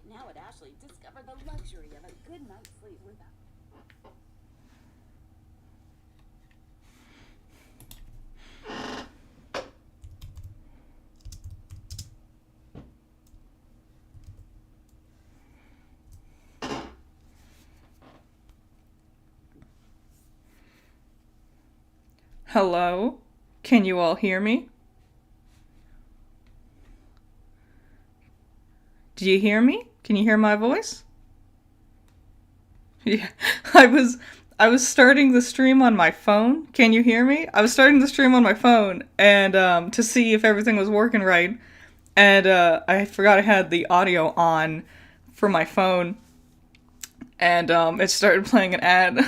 Right now at Ashley, discover the luxury of a good night's sleep without. Hello? Can you all hear me? Do you hear me? Can you hear my voice? Yeah. I was I was starting the stream on my phone. Can you hear me? I was starting the stream on my phone and to see if everything was working right. And I forgot I had the audio on for my phone and it started playing an ad.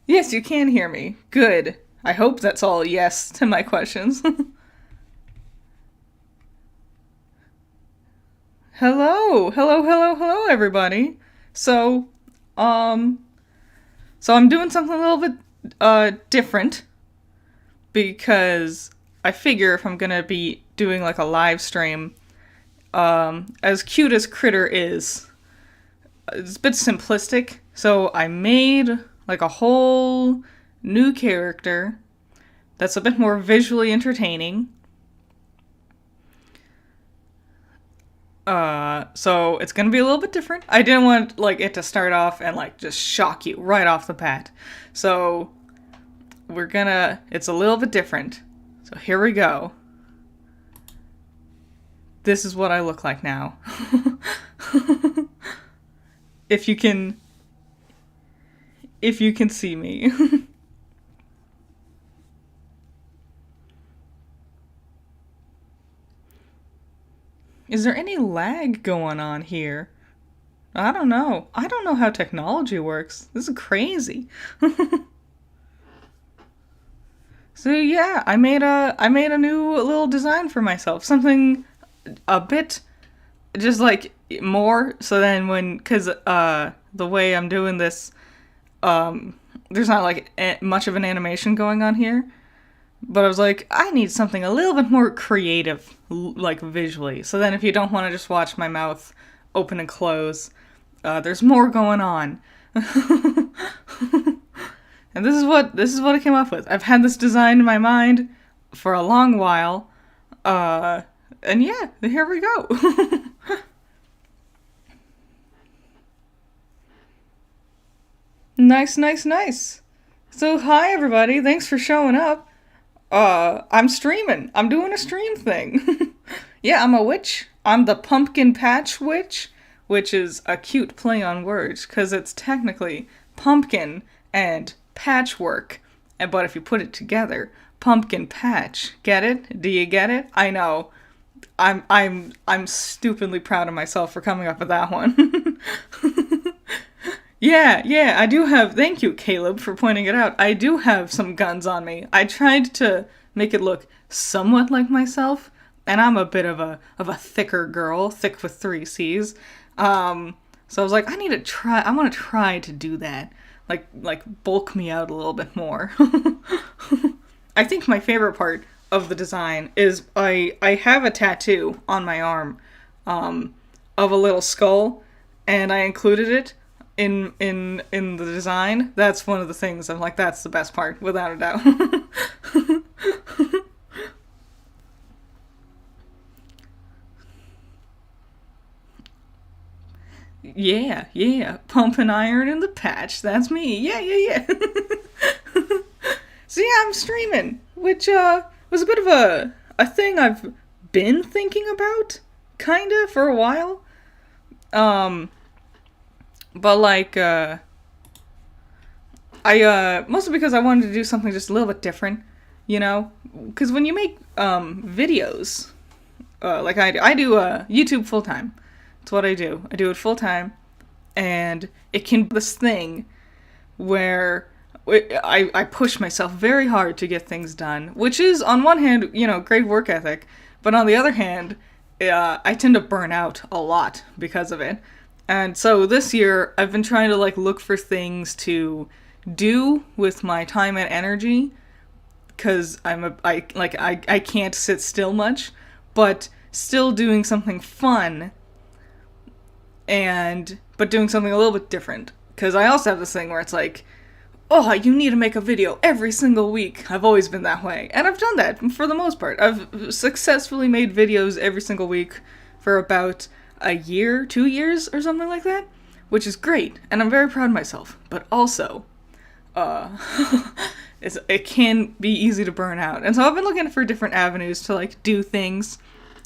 Yes, you can hear me. Good. I hope that's all yes to my questions. Hello, hello, hello, hello, everybody. So, um, so I'm doing something a little bit different because I figure if I'm gonna be doing like a live stream, as cute as Critter is, it's a bit simplistic. So I made like a whole new character that's a bit more visually entertaining. So it's gonna be a little bit different. I didn't want like it to start off and like just shock you right off the bat. So it's a little bit different. So here we go. This is what I look like now. if you can if you can see me. Is there any lag going on here? I don't know. I don't know how technology works. This is crazy. So yeah, I made a new little design for myself. Something a bit just like more so then when cuz the way I'm doing this there's not like much of an animation going on here. But I was like, I need something a little bit more creative, like visually. So then if you don't want to just watch my mouth open and close, there's more going on. And this is what I came up with. I've had this design in my mind for a long while. And yeah, here we go. Nice, nice, nice. So hi everybody, thanks for showing up. I'm streaming. I'm doing a stream thing. Yeah, I'm a witch. I'm the pumpkin patch witch, which is a cute play on words because it's technically pumpkin and patchwork. But if you put it together, pumpkin patch. Get it? Do you get it? I know. I'm stupidly proud of myself for coming up with that one. Yeah, yeah, I do have. Thank you, Caleb, for pointing it out. I do have some guns on me. I tried to make it look somewhat like myself, and I'm a bit of a thicker girl, thick with three C's. So I was like, I need to try. I want to try to do that, like bulk me out a little bit more. I think my favorite part of the design is I have a tattoo on my arm, of a little skull, and I included it in the design. That's one of the things I'm like, that's the best part, without a doubt. Yeah, yeah. Pumping iron in the patch. That's me. Yeah, yeah, yeah. So yeah, I'm streaming, which was a bit of a thing I've been thinking about, kinda, for a while. Um, but like I mostly because I wanted to do something just a little bit different, you know? Because when you make videos, like I do YouTube full time. It's what I do. I do it full time, and it can be this thing where I push myself very hard to get things done, which is on one hand, great work ethic, but on the other hand, I tend to burn out a lot because of it. And so this year, I've been trying to like look for things to do with my time and energy because I can't sit still much, but still doing something fun, but doing something a little bit different. Because I also have this thing where it's like, oh, you need to make a video every single week. I've always been that way. And I've done that for the most part. I've successfully made videos every single week for about a year, 2 years, or something like that. Which is great. And I'm very proud of myself. But also, it can be easy to burn out. And so I've been looking for different avenues to, like, do things.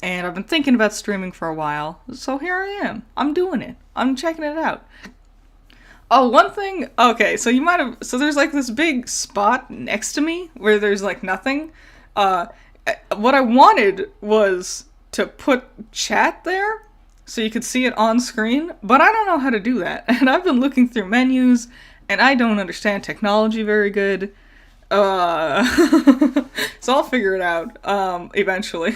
And I've been thinking about streaming for a while. So here I am. I'm doing it. I'm checking it out. Oh, one thing, okay, so there's like this big spot next to me where there's like nothing. What I wanted was to put chat there so you could see it on screen, but I don't know how to do that. And I've been looking through menus and I don't understand technology very good. So I'll figure it out, eventually.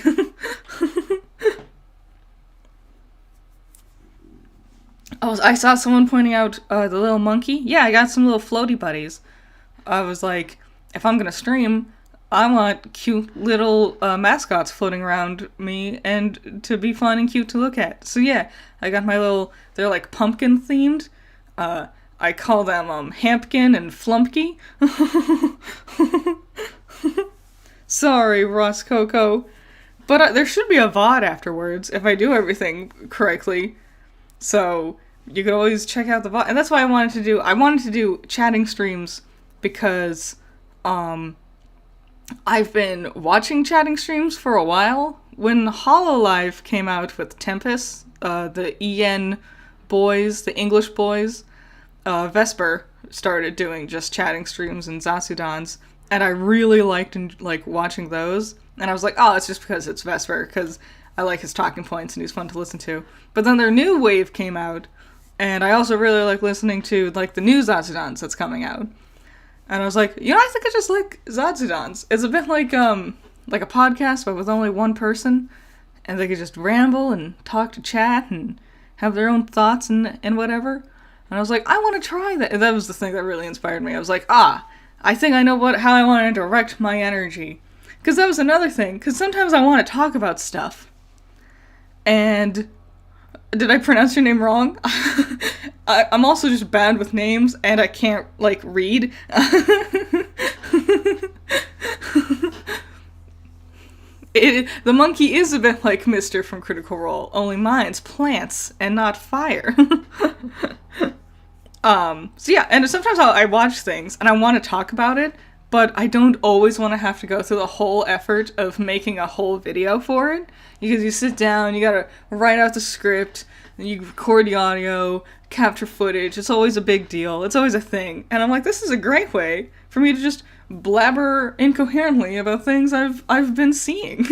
Oh, I saw someone pointing out the little monkey. Yeah, I got some little floaty buddies. I was like, if I'm gonna stream, I want cute little mascots floating around me and to be fun and cute to look at. So yeah, I got my little, they're like pumpkin themed. I call them Hampkin and Flumpkin. Sorry, Ross Coco. But there should be a VOD afterwards if I do everything correctly. So you could always check out the VOD. And that's why I wanted to do chatting streams because I've been watching chatting streams for a while. When HoloLive came out with Tempest, the EN boys, the English boys, Vesper started doing just chatting streams and Zasudans, and I really liked watching those. And I was like, oh, it's just because it's Vesper, because I like his talking points and he's fun to listen to. But then their new wave came out, and I also really like listening to like the new Zatsudans that's coming out. And I was like, I think I just like Zatsudans. It's a bit like a podcast, but with only one person, and they could just ramble and talk to chat and have their own thoughts and whatever. And I was like, I want to try that. And that was the thing that really inspired me. I was like, I think I know how I want to direct my energy. Because that was another thing. Because sometimes I want to talk about stuff. And did I pronounce your name wrong? I'm also just bad with names, and I can't, read. The monkey is a bit like Mr. from Critical Role, only mine's plants and not fire. So yeah, and sometimes I watch things, and I want to talk about it, but I don't always want to have to go through the whole effort of making a whole video for it. Because you sit down, you gotta write out the script, and you record the audio, capture footage. It's always a big deal. It's always a thing. And I'm like, this is a great way for me to just blabber incoherently about things I've been seeing.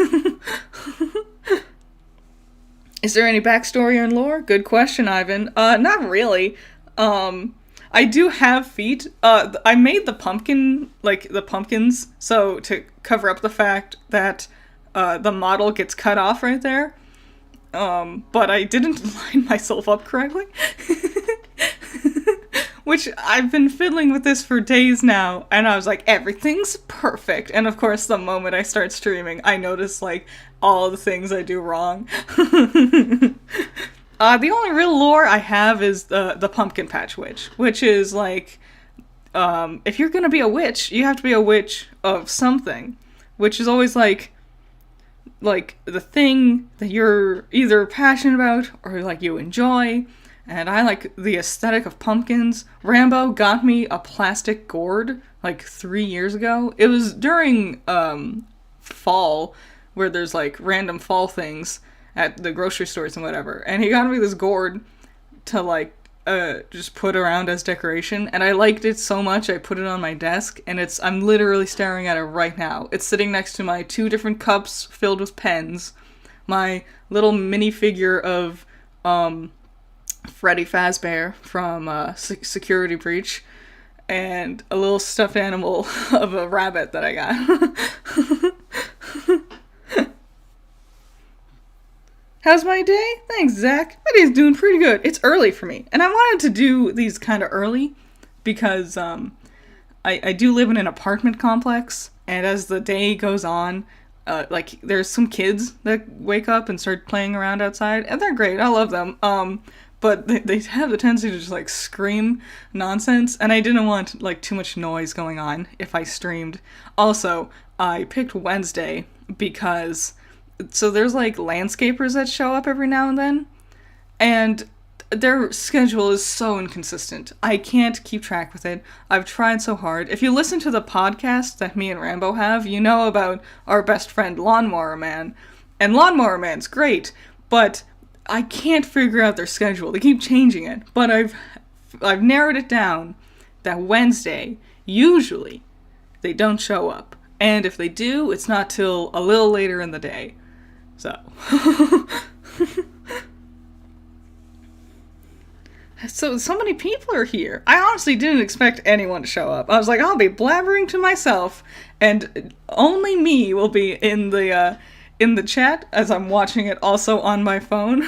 Is there any backstory and lore? Good question, Ivan. Not really. I do have feet. I made the pumpkins, so to cover up the fact that the model gets cut off right there. But I didn't line myself up correctly. Which I've been fiddling with this for days now, and I was like, everything's perfect. And of course, the moment I start streaming, I notice, all the things I do wrong. The only real lore I have is the Pumpkin Patch Witch, which is, if you're gonna be a witch, you have to be a witch of something, which is always, the thing that you're either passionate about or, you enjoy. And I like the aesthetic of pumpkins. Rambo got me a plastic gourd, 3 years ago. It was during, fall, where there's, random fall things at the grocery stores and whatever. And he got me this gourd to, just put around as decoration. And I liked it so much, I put it on my desk. And I'm literally staring at it right now. It's sitting next to my 2 different cups filled with pens. My little minifigure of, Freddy Fazbear from Security Breach, and a little stuffed animal of a rabbit that I got. How's my day? Thanks, Zach. My day's doing pretty good. It's early for me, and I wanted to do these kind of early because I do live in an apartment complex, and as the day goes on, like there's some kids that wake up and start playing around outside, and they're great. I love them. But they have the tendency to just like scream nonsense, and I didn't want like too much noise going on if I streamed. Also, I picked Wednesday because so there's like landscapers that show up every now and then, and their schedule is so inconsistent. I can't keep track with it. I've tried so hard. If you listen to the podcast that me and Rambo have, you know about our best friend Lawnmower Man. And Lawnmower Man's great, but I can't figure out their schedule. They keep changing it. But I've narrowed it down that Wednesday, usually, they don't show up. And if they do, it's not till a little later in the day. So... So many people are here. I honestly didn't expect anyone to show up. I was like, I'll be blabbering to myself, and only me will be in the chat as I'm watching it also on my phone.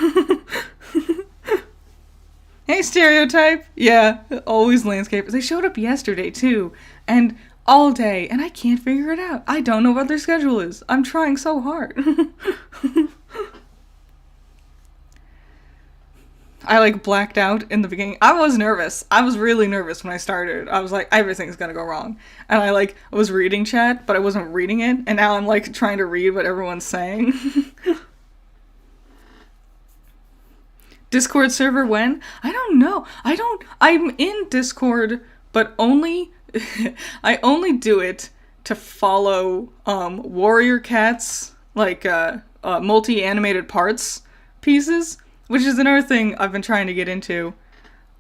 Hey, Stereotype! Yeah, always landscapers. They showed up yesterday, too, and all day, and I can't figure it out. I don't know what their schedule is. I'm trying so hard. I, like, blacked out in the beginning. I was nervous. I was really nervous when I started. I was like, everything's gonna go wrong. And I, like, was reading chat, but I wasn't reading it. And now I'm, like, trying to read what everyone's saying. Discord server when? I don't know. I'm in Discord, but only... I only do it to follow, Warrior Cat's, like, multi-animated parts pieces. Which is another thing I've been trying to get into.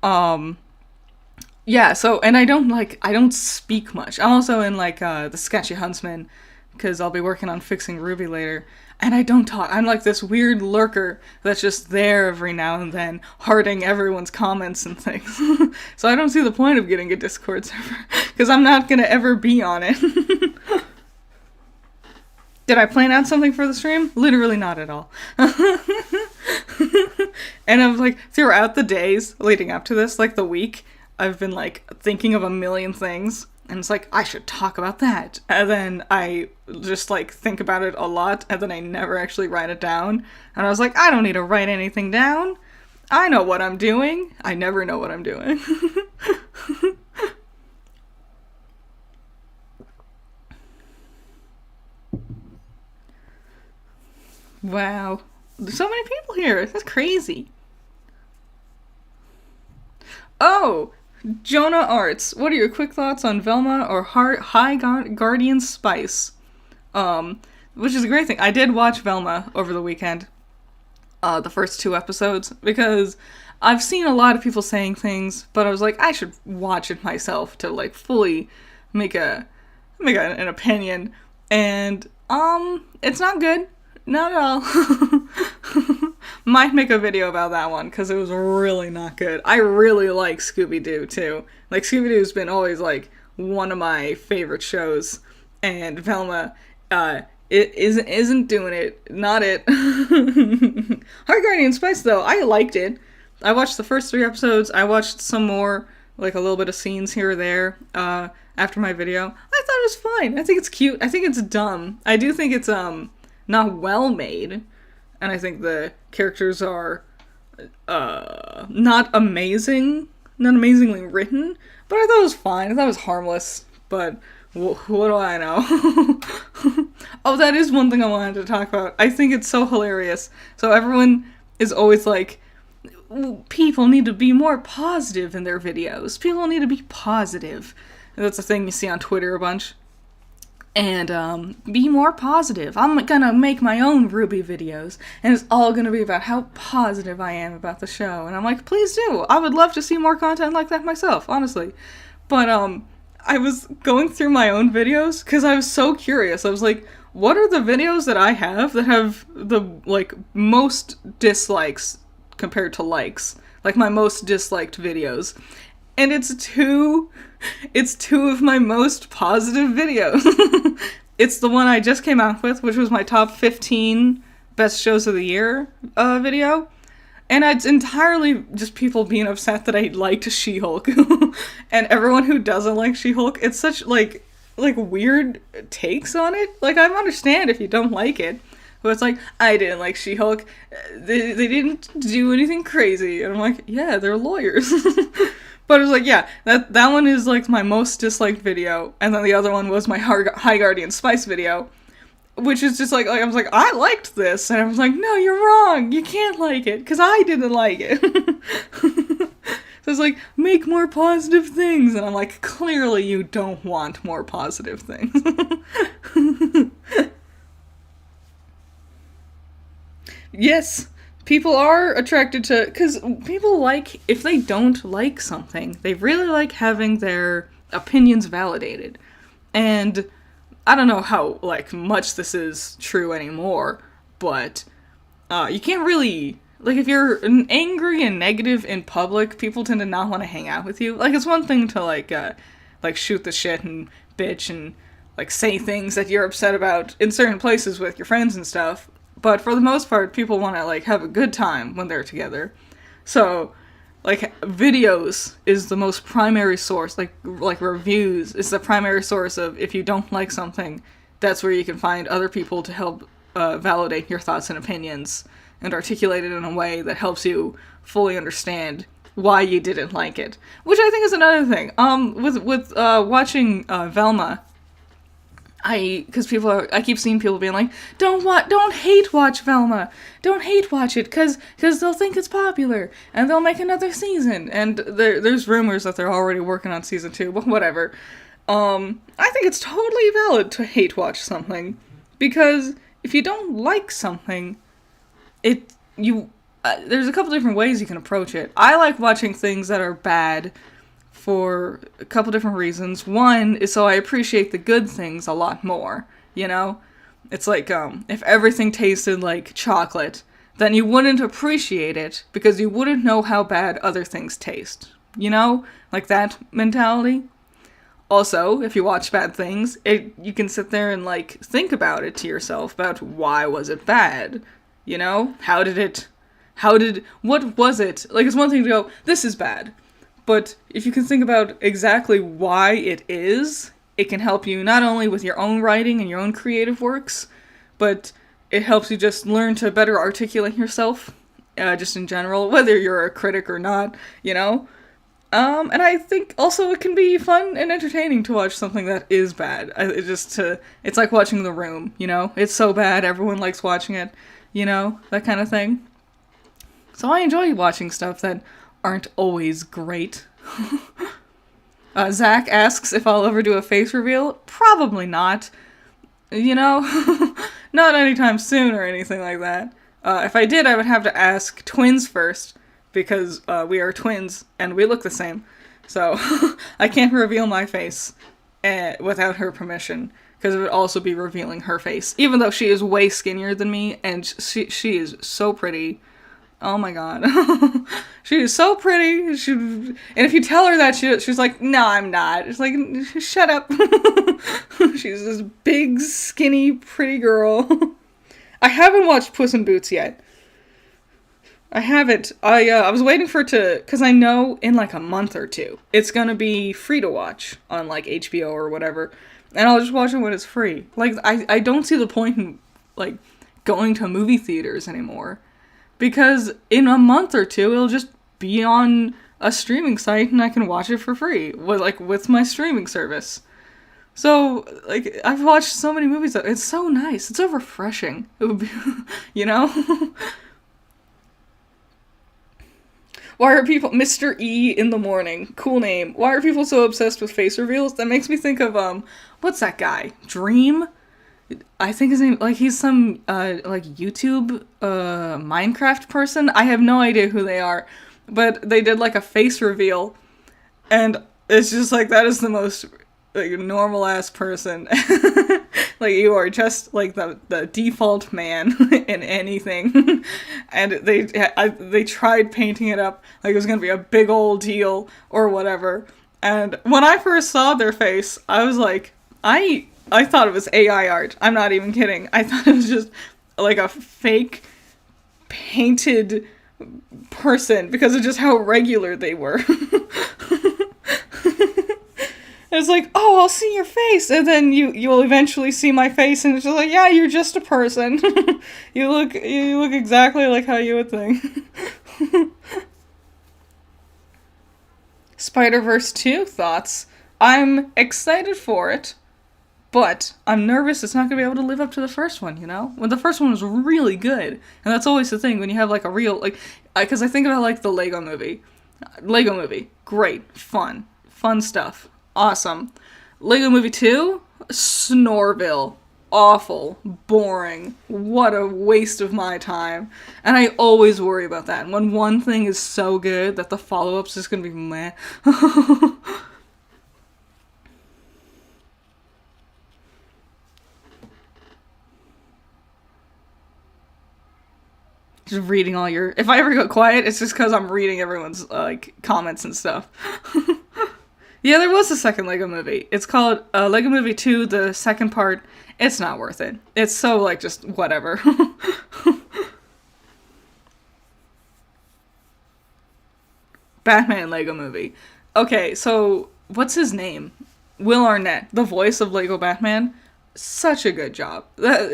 Yeah, so, and I don't speak much. I'm also in, like, the Sketchy Huntsman, because I'll be working on fixing Ruby later. And I don't talk. I'm like this weird lurker that's just there every now and then, hearting everyone's comments and things. So I don't see the point of getting a Discord server, because I'm not gonna ever be on it. Did I plan out something for the stream? Literally not at all. And I'm like, throughout the days leading up to this, like the week, I've been like thinking of a million things. And it's like, I should talk about that. And then I just like think about it a lot. And then I never actually write it down. And I was like, I don't need to write anything down. I know what I'm doing. I never know what I'm doing. Wow. There's so many people here. That's crazy. Oh, Jonah Arts. What are your quick thoughts on Velma or High Guardian Spice? Which is a great thing. I did watch Velma over the weekend. The first 2 episodes. Because I've seen a lot of people saying things, but I was like, I should watch it myself to like fully make an opinion. And, it's not good. Not at all. Might make a video about that one, because it was really not good. I really like Scooby-Doo, too. Like, Scooby-Doo's been always, like, one of my favorite shows. And Velma, it isn't doing it. Not it. High Guardian Spice, though, I liked it. I watched the first 3 episodes. I watched some more, like, a little bit of scenes here or there, after my video. I thought it was fine. I think it's cute. I think it's dumb. I do think it's, not well made, and I think the characters are not amazingly written, but I thought it was fine. I thought it was harmless, but what do I know? Oh, that is one thing I wanted to talk about. I think it's so hilarious. So everyone is always like, people need to be more positive in their videos. People need to be positive. And that's a thing you see on Twitter a bunch. And, be more positive. I'm gonna make my own Ruby videos, and it's all gonna be about how positive I am about the show. And I'm like, please do. I would love to see more content like that myself, honestly. But, I was going through my own videos, because I was so curious. I was like, what are the videos that I have that have the, like, most dislikes compared to likes? Like, my most disliked videos. And it's two of my most positive videos. It's the one I just came out with, which was my top 15 best shows of the year video. And it's entirely just people being upset that I liked She-Hulk. And everyone who doesn't like She-Hulk, it's such, like, like weird takes on it. Like, I understand if you don't like it, but it's like, I didn't like She-Hulk. They didn't do anything crazy. And I'm like, yeah, they're lawyers. But it was like, yeah, that one is like my most disliked video, and then the other one was my High Guardian Spice video, which is just like I was like, I liked this, and I was like, no, you're wrong, you can't like it, because I didn't like it. So it's like, make more positive things, and I'm like, clearly you don't want more positive things. Yes, people are attracted to, because people like, if they don't like something, they really like having their opinions validated. And I don't know how, like, much this is true anymore, but you can't really, like, if you're angry and negative in public, people tend to not want to hang out with you. Like, it's one thing to, like shoot the shit and bitch and, like, say things that you're upset about in certain places with your friends and stuff, but for the most part, people want to, like, have a good time when they're together. So, like, videos is the most primary source, like reviews is the primary source of, if you don't like something, that's where you can find other people to help validate your thoughts and opinions and articulate it in a way that helps you fully understand why you didn't like it. Which I think is another thing. With watching Velma, because I keep seeing people being like, don't hate watch Velma, don't hate watch it, cause they'll think it's popular, and they'll make another season, and there's rumors that they're already working on season 2, but whatever. I think it's totally valid to hate watch something, because if you don't like something, there's a couple different ways you can approach it. I like watching things that are bad for a couple different reasons. One is so I appreciate the good things a lot more, you know? It's like, if everything tasted like chocolate, then you wouldn't appreciate it, because you wouldn't know how bad other things taste. You know? Like that mentality. Also, if you watch bad things, you can sit there and, like, think about it to yourself, about why was it bad? You know? What was it? Like, it's one thing to go, this is bad. But if you can think about exactly why it is, it can help you not only with your own writing and your own creative works, but it helps you just learn to better articulate yourself, just in general, whether you're a critic or not, you know? And I think also it can be fun and entertaining to watch something that is bad. It's like watching The Room, you know? It's so bad, everyone likes watching it, you know? That kind of thing. So I enjoy watching stuff that aren't always great. Zach asks if I'll ever do a face reveal. Probably not. You know? Not anytime soon or anything like that. If I did, I would have to ask twins first, because we are twins and we look the same. So I can't reveal my face without her permission, because it would also be revealing her face, even though she is way skinnier than me, and she is so pretty. Oh my god. She is so pretty. And if you tell her that, she's like, no, I'm not. It's like, shut up. She's this big, skinny, pretty girl. I haven't watched Puss in Boots yet. I haven't. I was waiting for it to, because I know in like a month or two, it's gonna be free to watch on like HBO or whatever, and I'll just watch it when it's free. Like, I don't see the point in, like, going to movie theaters anymore. Because in a month or two, it'll just be on a streaming site and I can watch it for free with my streaming service. So, like, I've watched so many movies. It's so nice. It's so refreshing. It would be, you know? Why are people... Mr. E in the morning. Cool name. Why are people so obsessed with face reveals? That makes me think of, what's that guy? Dream? I think his name, like, he's some, like, YouTube, Minecraft person. I have no idea who they are, but they did, like, a face reveal, and it's just, like, that is the most, like, normal-ass person. Like, you are just, like, the default man in anything. And they tried painting it up like it was gonna be a big old deal, or whatever, and when I first saw their face, I was like, I thought it was AI art. I'm not even kidding. I thought it was just like a fake painted person because of just how regular they were. it's like, oh, I'll see your face, and then you'll eventually see my face, and it's just like, yeah, you're just a person. you look exactly like how you would think. Spider-Verse 2 thoughts. I'm excited for it, but I'm nervous it's not going to be able to live up to the first one, you know? When the first one was really good, and that's always the thing when you have, like, a real, like, because I think about, like, the Lego movie. Lego movie, great, fun stuff, awesome. Lego Movie 2, Snorville, awful, boring, what a waste of my time. And I always worry about that. When one thing is so good that the follow-up's just gonna be meh. Just reading all your... If I ever go quiet, it's just because I'm reading everyone's, like, comments and stuff. Yeah, there was a second Lego movie. It's called Lego Movie 2, the second part. It's not worth it. It's so, like, just whatever. Batman Lego Movie. Okay, so, what's his name? Will Arnett, the voice of Lego Batman. Such a good job.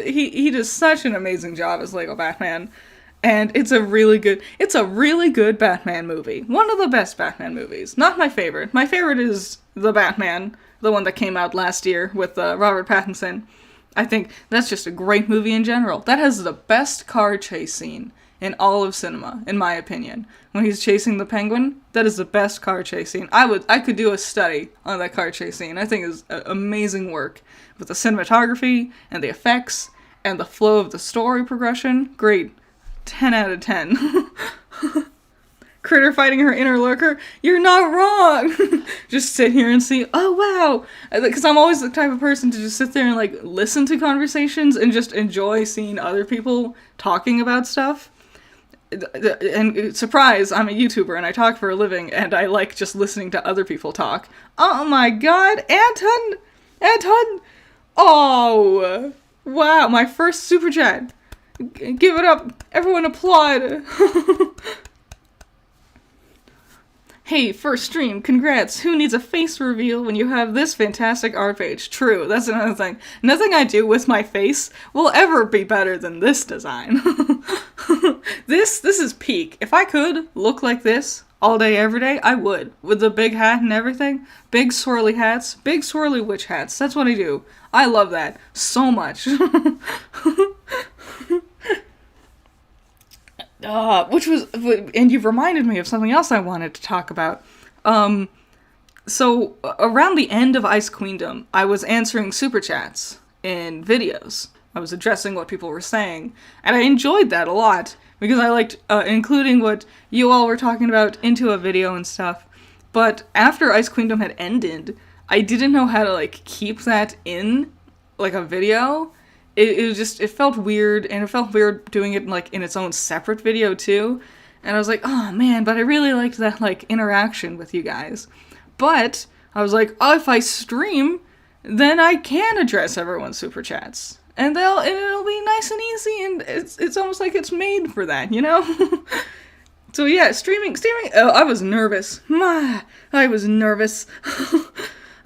He does such an amazing job as Lego Batman. And it's a really good Batman movie. One of the best Batman movies. Not my favorite. My favorite is The Batman, the one that came out last year with Robert Pattinson. I think that's just a great movie in general. That has the best car chase scene in all of cinema, in my opinion. When he's chasing the penguin, that is the best car chase scene. I could do a study on that car chase scene. I think it's amazing work with the cinematography and the effects and the flow of the story progression. Great. 10 out of 10. Critter fighting her inner lurker? You're not wrong! Just sit here and see, oh wow! Because I'm always the type of person to just sit there and, like, listen to conversations and just enjoy seeing other people talking about stuff. And surprise, I'm a YouTuber and I talk for a living and I like just listening to other people talk. Oh my god, Anton! Oh! Wow, my first super chat. Give it up. Everyone applaud. Hey, first stream, congrats. Who needs a face reveal when you have this fantastic art page? True, that's another thing. Nothing I do with my face will ever be better than this design. This is peak. If I could look like this all day, every day, I would. With the big hat and everything. Big swirly hats. Big swirly witch hats. That's what I do. I love that so much. And you've reminded me of something else I wanted to talk about. So, around the end of Ice Queendom, I was answering super chats in videos. I was addressing what people were saying, and I enjoyed that a lot, because I liked including what you all were talking about into a video and stuff. But after Ice Queendom had ended, I didn't know how to, like, keep that in, like, a video. It felt weird, and it felt weird doing it, like, in its own separate video, too. And I was like, oh, man, but I really liked that, like, interaction with you guys. But I was like, oh, if I stream, then I can address everyone's super chats. And it'll be nice and easy, and it's almost like it's made for that, you know? So yeah, streaming, oh, I was nervous. I was nervous.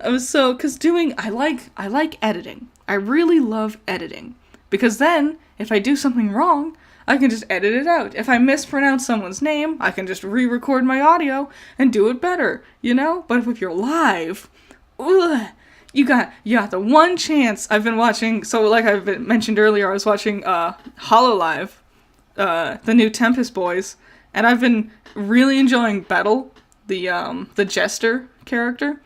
I like editing. I really love editing. Because then, if I do something wrong, I can just edit it out. If I mispronounce someone's name, I can just re-record my audio and do it better, you know? But if you're live, you got the one chance. I've been watching, so like I've mentioned earlier, I was watching HoloLive, the new Tempest Boys, and I've been really enjoying Bettel, the jester character.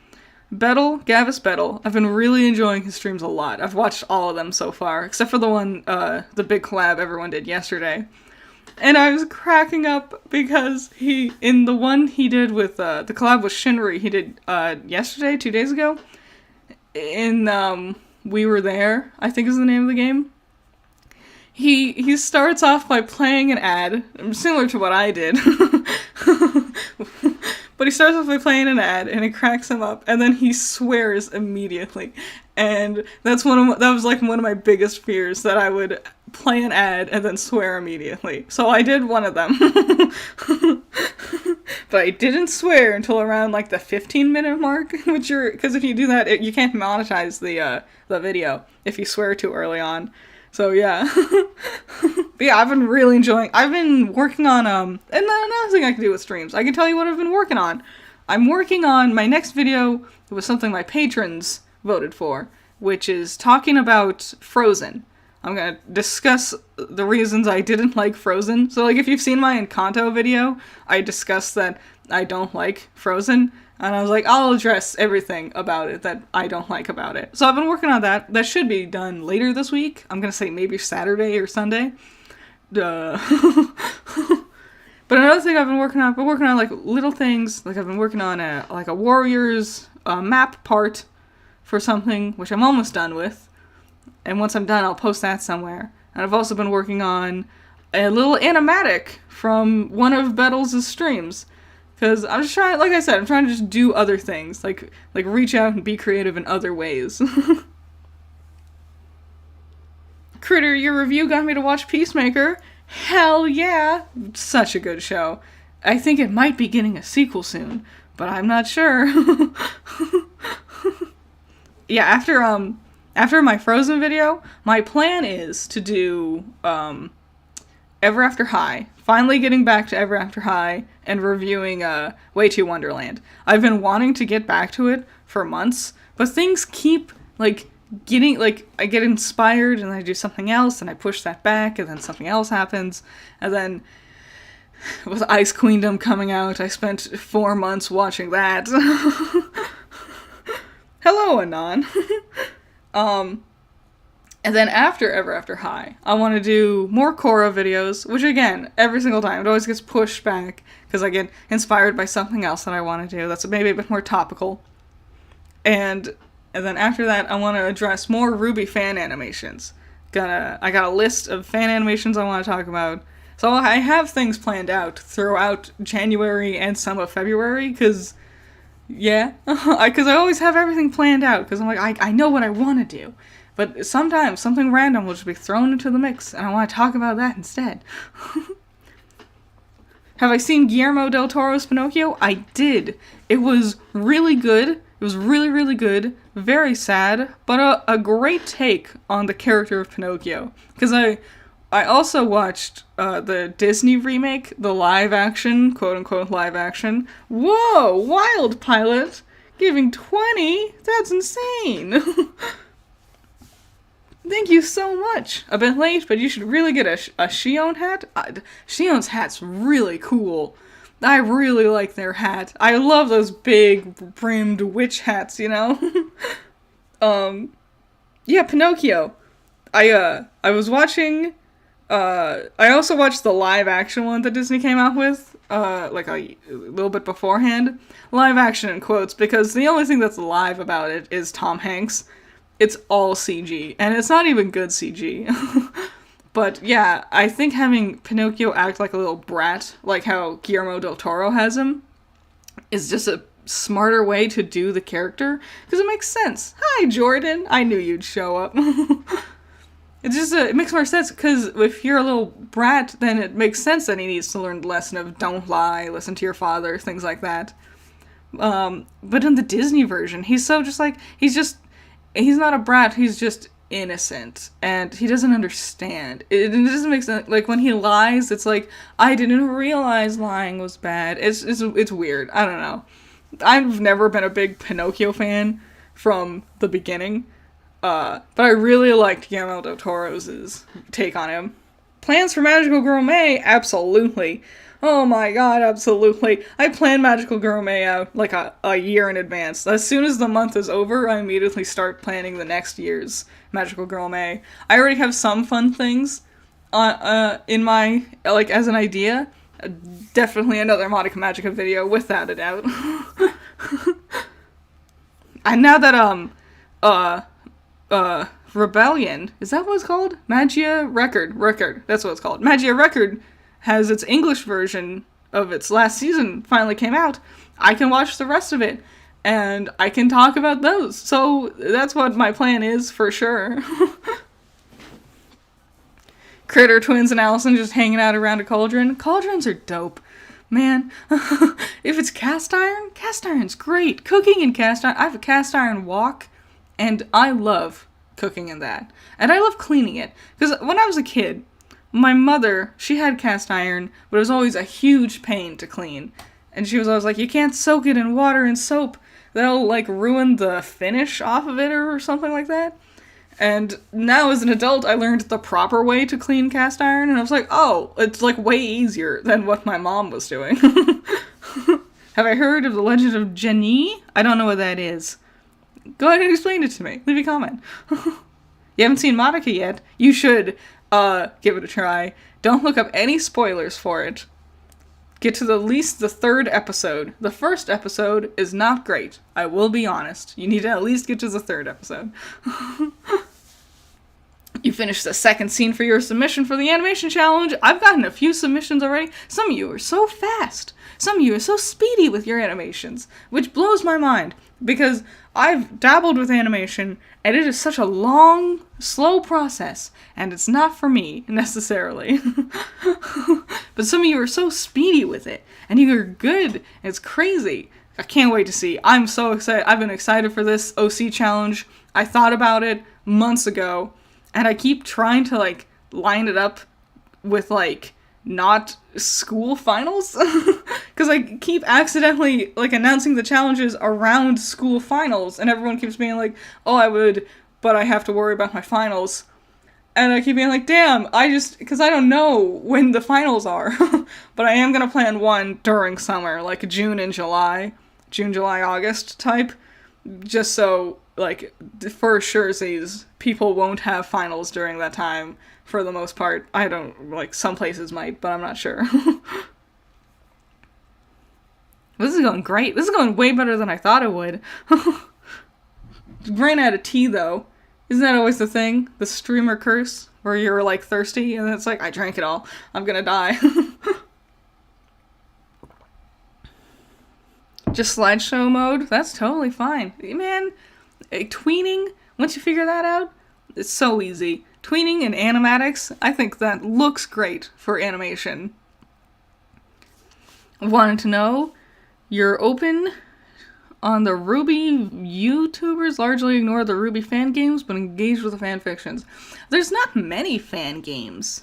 Gavis Bettel. I've been really enjoying his streams a lot. I've watched all of them so far, except for the one, the big collab everyone did yesterday. And I was cracking up because in the one he did with, the collab with Shinri, he did, yesterday, 2 days ago, in, We Were There, I think is the name of the game. He starts off by playing an ad, similar to what I did. But he starts off by playing an ad, and it cracks him up, and then he swears immediately. And that was like one of my biggest fears, that I would play an ad and then swear immediately. So I did one of them. But I didn't swear until around like the 15-minute mark, because if you do that, you can't monetize the video if you swear too early on. So yeah. But yeah, I've been really enjoying. I've been working on and another thing I can do with streams. I can tell you what I've been working on. I'm working on my next video. It was something my patrons voted for, which is talking about Frozen. I'm gonna discuss the reasons I didn't like Frozen. So, like, if you've seen my Encanto video, I discussed that I don't like Frozen, and I was like, I'll address everything about it that I don't like about it. So I've been working on that. That should be done later this week. I'm gonna say maybe Saturday or Sunday. Duh. But another thing I've been working on, like, little things. Like, I've been working on a Warriors map part for something, which I'm almost done with. And once I'm done, I'll post that somewhere. And I've also been working on a little animatic from one of Bettles' streams. Because I'm just trying, like I said, I'm trying to just do other things. Like reach out and be creative in other ways. Critter, your review got me to watch Peacemaker. Hell yeah! Such a good show. I think it might be getting a sequel soon, but I'm not sure. Yeah, after my Frozen video, my plan is to do Ever After High. Finally getting back to Ever After High and reviewing Way to Wonderland. I've been wanting to get back to it for months, but things keep, like, getting, like, I get inspired and I do something else and I push that back and then something else happens. And then with Ice Queendom coming out, I spent 4 months watching that. Hello, Anon. And then after Ever After High, I want to do more Korra videos, which again, every single time, it always gets pushed back, because I get inspired by something else that I want to do that's maybe a bit more topical. And then after that, I want to address more Ruby fan animations. I got a list of fan animations I want to talk about. So I have things planned out throughout January and some of February, because, yeah, because I always have everything planned out, because I'm like, I know what I want to do. But sometimes something random will just be thrown into the mix, and I want to talk about that instead. Have I seen Guillermo del Toro's Pinocchio? I did. It was really good. It was really, really good. Very sad, but a great take on the character of Pinocchio. Because I also watched the Disney remake, the live action, quote-unquote live action. Whoa, Wild Pilot! Giving 20? That's insane! Thank you so much. A bit late, but you should really get a Shion hat. Shion's hat's really cool. I really like their hat. I love those big brimmed witch hats, you know? Yeah, Pinocchio. I was watching, I also watched the live action one that Disney came out with, like a little bit beforehand. Live action in quotes, because the only thing that's live about it is Tom Hanks. It's all CG, and it's not even good CG. But yeah, I think having Pinocchio act like a little brat, like how Guillermo del Toro has him, is just a smarter way to do the character, because it makes sense. Hi, Jordan! I knew you'd show up. It makes more sense, because if you're a little brat, then it makes sense that he needs to learn the lesson of don't lie, listen to your father, things like that. But in the Disney version, he's so just like, he's not a brat, he's just innocent, and he doesn't understand. It doesn't make sense. Like, when he lies, it's like, I didn't realize lying was bad. It's weird. I don't know. I've never been a big Pinocchio fan from the beginning, but I really liked Guillermo del Toro's take on him. Plans for Magical Girl May? Absolutely. Oh my god, absolutely. I plan Magical Girl May out like a year in advance. As soon as the month is over, I immediately start planning the next year's Magical Girl May. I already have some fun things in my, like, as an idea. Definitely another Monica Magica video, without a doubt. And now that, Rebellion, is that what it's called? Magia Record, that's what it's called. Magia Record has its English version of its last season finally came out. I can watch the rest of it, and I can talk about those. So that's what my plan is, for sure. Critter Twins and Allison just hanging out around a cauldron. Cauldrons are dope. man. If it's cast iron's great. Cooking in cast iron, I have a cast iron wok, and I love cooking in that. And I love cleaning it. Because when I was a kid, my mother, she had cast iron, but it was always a huge pain to clean. And she was always like, you can't soak it in water and soap. That'll, like, ruin the finish off of it or something like that. And now as an adult, I learned the proper way to clean cast iron, and I was like, oh, it's, like, way easier than what my mom was doing. Have I heard of the legend of Jenny? I don't know what that is. Go ahead and explain it to me. Leave a comment. You haven't seen Monica yet? You should, give it a try. Don't look up any spoilers for it. Get to at least the 3rd episode. The first episode is not great. I will be honest. You need to at least get to the 3rd episode. You finished the 2nd scene for your submission for the animation challenge. I've gotten a few submissions already. Some of you are so fast. Some of you are so speedy with your animations, which blows my mind because I've dabbled with animation and it is such a long, slow process, and it's not for me, necessarily. But some of you are so speedy with it, and you're good. It's crazy. I can't wait to see. I'm so excited. I've been excited for this OC challenge. I thought about it months ago, and I keep trying to, like, line it up with, like, not school finals. Because I keep accidentally, like, announcing the challenges around school finals, and everyone keeps being like, oh, I would, but I have to worry about my finals. And I keep being like, damn, because I don't know when the finals are. But I am going to plan one during summer, like June, July, August type. Just so, like, for surezies, people won't have finals during that time for the most part. I don't, like, some places might, but I'm not sure. This is going great. This is going way better than I thought it would. Ran out of tea, though. Isn't that always the thing? The streamer curse? Where you're, like, thirsty, and it's like, I drank it all. I'm gonna die. Just slideshow mode? That's totally fine. Man, tweening, once you figure that out, it's so easy. Tweening and animatics, I think that looks great for animation. Wanted to know, you're open on the Ruby YouTubers, largely ignore the Ruby fan games, but engage with the fan fictions. There's not many fan games.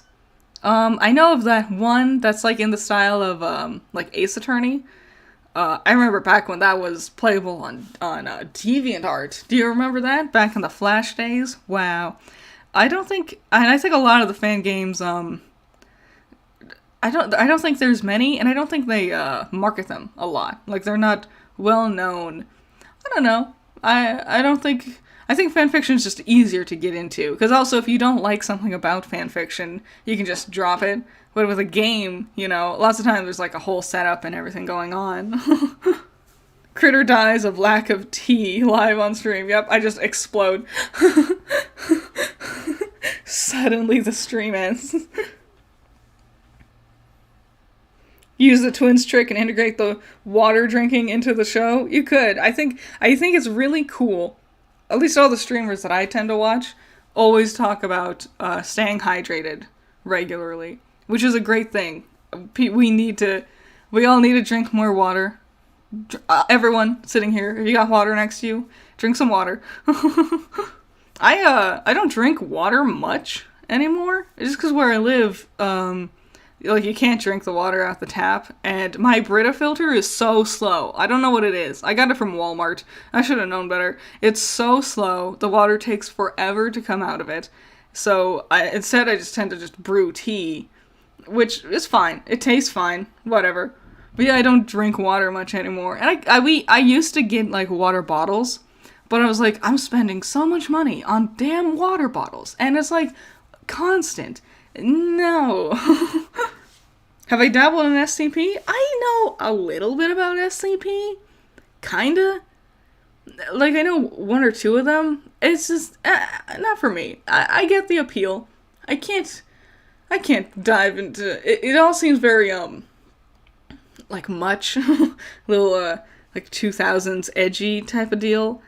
I know of that one that's, like, in the style of, like, Ace Attorney. I remember back when that was playable on DeviantArt. Do you remember that? Back in the Flash days? Wow. I think a lot of the fan games, I don't think there's many, and I don't think they, market them a lot. Like, they're not well known. I don't know. I think fanfiction is just easier to get into, because also if you don't like something about fanfiction, you can just drop it. But with a game, you know, lots of times there's like a whole setup and everything going on. Critter dies of lack of tea live on stream. Yep, I just explode. Suddenly the stream ends. Use the twins trick and integrate the water drinking into the show? You could. I think it's really cool. At least all the streamers that I tend to watch always talk about staying hydrated regularly, which is a great thing. We all need to drink more water. Everyone sitting here, if you got water next to you, drink some water. I don't drink water much anymore, just because where I live, like, you can't drink the water out the tap, and my Brita filter is so slow. I don't know what it is. I got it from Walmart. I should have known better. It's so slow. The water takes forever to come out of it. So, instead I just tend to just brew tea, which is fine. It tastes fine. Whatever. But yeah, I don't drink water much anymore. And I used to get, like, water bottles, but I was like, I'm spending so much money on damn water bottles. And it's, like, constant. No. Have I dabbled in SCP? I know a little bit about SCP. Kinda. Like, I know one or two of them. It's just, not for me. I get the appeal. I can't dive into it. It all seems very, like, much. Little, like, 2000s edgy type of deal.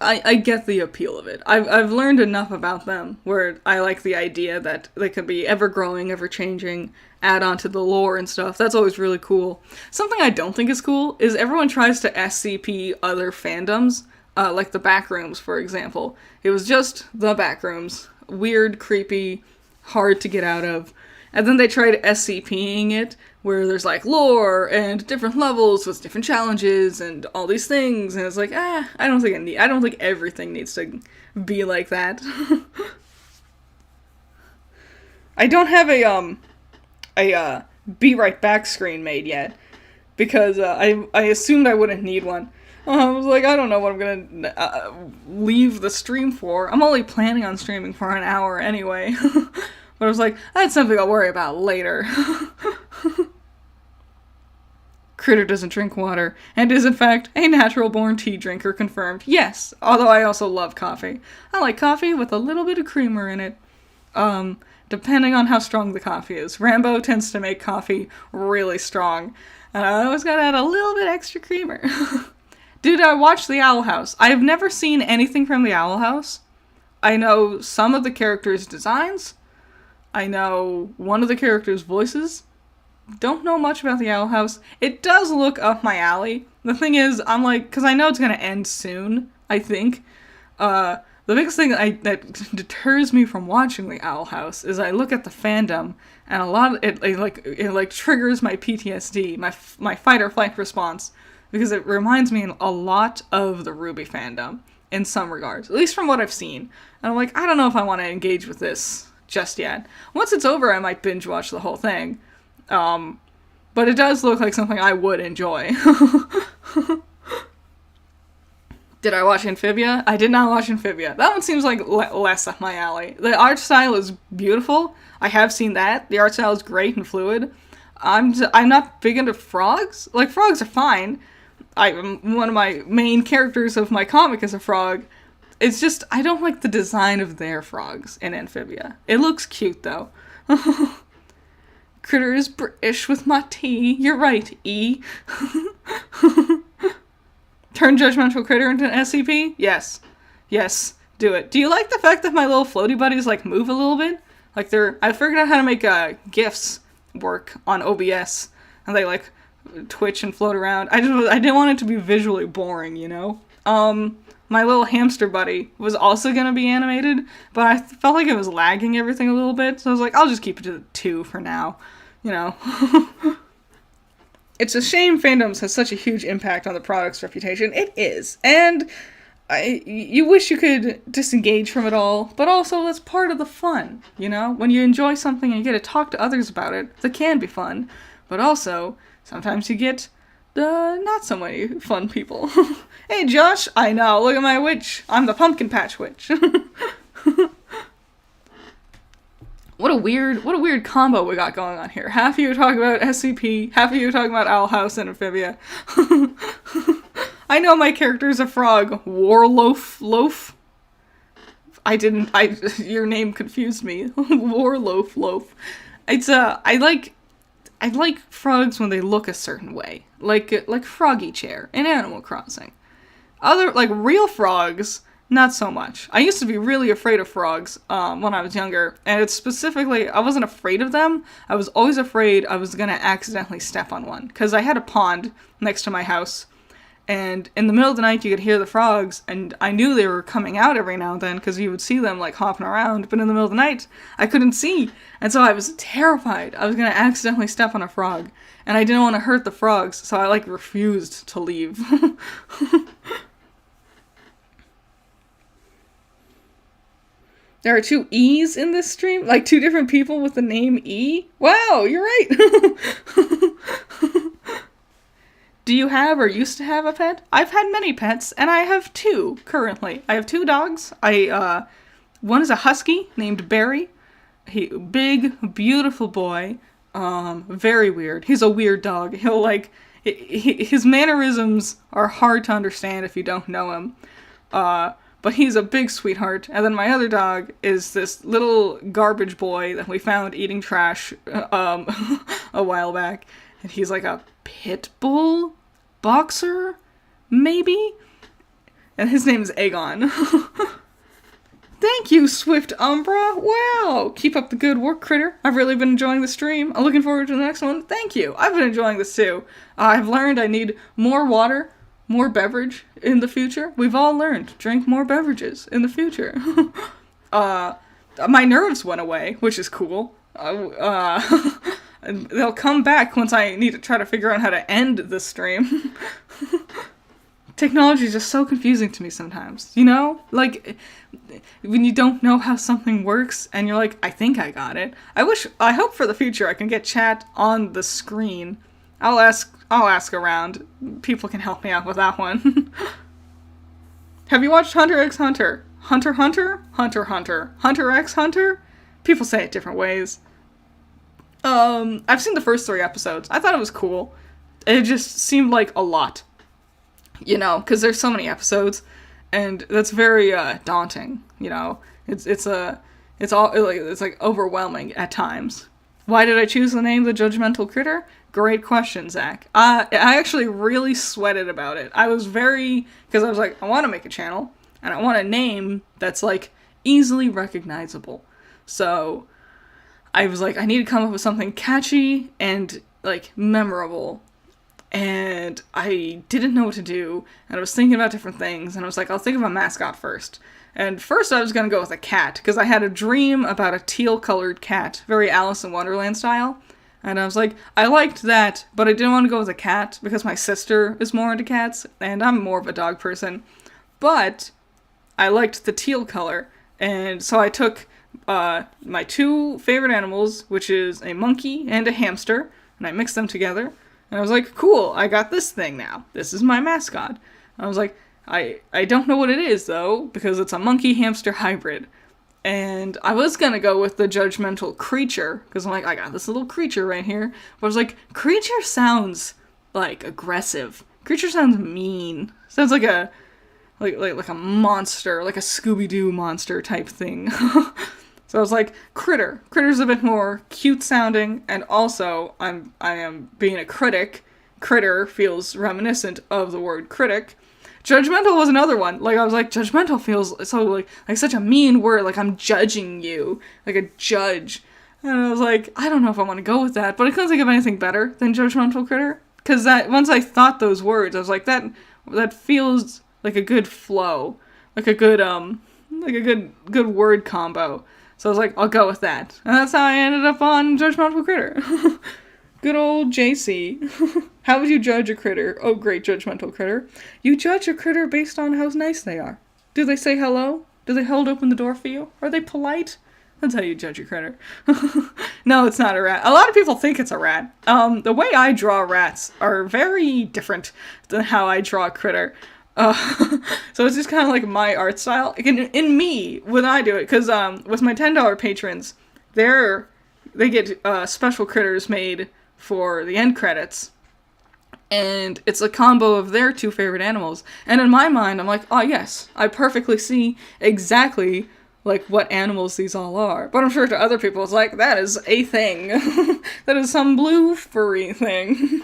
I get the appeal of it. I've learned enough about them where I like the idea that they could be ever growing, ever changing, add on to the lore and stuff. That's always really cool. Something I don't think is cool is everyone tries to SCP other fandoms, like the Backrooms, for example. It was just the Backrooms. Weird, creepy, hard to get out of. And then they tried SCPing it, where there's like lore and different levels with different challenges and all these things, and it's like, I don't think everything needs to be like that. I don't have a be right back screen made yet, because I assumed I wouldn't need one. I was like, I don't know what I'm gonna leave the stream for. I'm only planning on streaming for an hour anyway. But I was like, that's something I'll worry about later. Critter doesn't drink water, and is in fact a natural-born tea drinker, confirmed. Yes, although I also love coffee. I like coffee with a little bit of creamer in it. Depending on how strong the coffee is. Rambo tends to make coffee really strong, and I always gotta add a little bit extra creamer. Dude, I watched The Owl House. I have never seen anything from The Owl House. I know some of the characters' designs. I know one of the characters' voices. Don't know much about The Owl House. It does look up my alley. The thing is, I'm like, because I know it's going to end soon, I think. The biggest thing that deters me from watching The Owl House is I look at the fandom, and a lot of it triggers my PTSD, my fight or flight response, because it reminds me a lot of the Ruby fandom in some regards, at least from what I've seen. And I'm like, I don't know if I want to engage with this just yet. Once it's over, I might binge watch the whole thing. But it does look like something I would enjoy. Did I watch Amphibia? I did not watch Amphibia. That one seems like less up my alley. The art style is beautiful. I have seen that. The art style is great and fluid. I'm not big into frogs. Like, frogs are fine. One of my main characters of my comic is a frog. It's just, I don't like the design of their frogs in Amphibia. It looks cute, though. Critter is British with my tea. You're right, E. Turn Judgmental Critter into an SCP? Yes. Yes, do it. Do you like the fact that my little floaty buddies, like, move a little bit? Like, I figured out how to make, GIFs work on OBS. And they, like, twitch and float around. I didn't want it to be visually boring, you know? My little hamster buddy was also gonna be animated, but I felt like it was lagging everything a little bit, so I was like, I'll just keep it to 2 for now, you know. It's a shame Fandoms has such a huge impact on the product's reputation. It is, and you wish you could disengage from it all, but also that's part of the fun, you know? When you enjoy something and you get to talk to others about it, that can be fun, but also, sometimes you get not so many fun people. Hey, Josh, I know, look at my witch. I'm the Pumpkin Patch Witch. What a weird combo we got going on here. Half of you talking about SCP, half of you talking about Owl House and Amphibia. I know my character's a frog. Warloaf. Your name confused me. Warloaf. It's, I like frogs when they look a certain way. Like Froggy Chair in Animal Crossing. Other, like, real frogs, not so much. I used to be really afraid of frogs when I was younger, and it's specifically, I wasn't afraid of them, I was always afraid I was gonna accidentally step on one, because I had a pond next to my house, and in the middle of the night you could hear the frogs, and I knew they were coming out every now and then, because you would see them, like, hopping around, but in the middle of the night, I couldn't see, and so I was terrified I was gonna accidentally step on a frog, and I didn't want to hurt the frogs, so I, like, refused to leave. There are 2 E's in this stream? Like 2 different people with the name E? Wow, you're right! Do you have or used to have a pet? I've had many pets, and I have 2 currently. I have 2 dogs. One is a husky named Barry. Big, beautiful boy. Very weird. He's a weird dog. His mannerisms are hard to understand if you don't know him. But he's a big sweetheart. And then my other dog is this little garbage boy that we found eating trash a while back. And he's like a pit bull boxer, maybe? And his name is Aegon. Thank you, Swift Umbra. Wow. Keep up the good work, Critter. I've really been enjoying the stream. I'm looking forward to the next one. Thank you. I've been enjoying this too. I've learned I need more water, more beverage in the future. We've all learned. Drink more beverages in the future. My nerves went away, which is cool. They'll come back once I need to try to figure out how to end the stream. Technology is just so confusing to me sometimes, you know? Like, when you don't know how something works, and you're like, I think I got it. I hope for the future I can get chat on the screen. I'll ask around. People can help me out with that one. Have you watched Hunter x Hunter? Hunter Hunter? Hunter Hunter. Hunter x Hunter? People say it different ways. I've seen the first 3 episodes. I thought it was cool. It just seemed like a lot. You know, because there's so many episodes, and that's very daunting. You know, it's like overwhelming at times. Why did I choose the name The Judgmental Critter? Great question, Zach. I actually really sweated about it. I was because I was like, I want to make a channel, and I want a name that's like easily recognizable. So I was like, I need to come up with something catchy and like memorable. And I didn't know what to do, and I was thinking about different things, and I was like, I'll think of a mascot first. And first I was going to go with a cat, because I had a dream about a teal-colored cat, very Alice in Wonderland style. And I was like, I liked that, but I didn't want to go with a cat, because my sister is more into cats, and I'm more of a dog person. But I liked the teal color, and so I took my 2 favorite animals, which is a monkey and a hamster, and I mixed them together. And I was like, cool, I got this thing now. This is my mascot. I was like, I don't know what it is, though, because it's a monkey-hamster hybrid. And I was gonna go with the Judgmental Creature, because I'm like, I got this little creature right here. But I was like, creature sounds, like, aggressive. Creature sounds mean. Sounds like a monster, like a Scooby-Doo monster type thing. So I was like, Critter. Critter's a bit more cute sounding, and also I am being a critic. Critter feels reminiscent of the word critic. Judgmental was another one. Like, I was like, judgmental feels so like such a mean word, like I'm judging you, like a judge. And I was like, I don't know if I want to go with that, but I couldn't think of anything better than Judgmental Critter. Because that once I thought those words, I was like, that feels like a good flow, like a good good word combo. So I was like, I'll go with that. And that's how I ended up on Judgmental Critter. Good old JC. How would you judge a critter? Oh, great, Judgmental Critter. You judge a critter based on how nice they are. Do they say hello? Do they hold open the door for you? Are they polite? That's how you judge a critter. No, it's not a rat. A lot of people think it's a rat. The way I draw rats are very different than how I draw a critter. So it's just kind of like my art style. In me, when I do it, because with my $10 patrons, they get special critters made for the end credits. And it's a combo of their 2 favorite animals. And in my mind, I'm like, oh yes, I perfectly see exactly like what animals these all are. But I'm sure to other people it's like, that is a thing. That is some blue furry thing.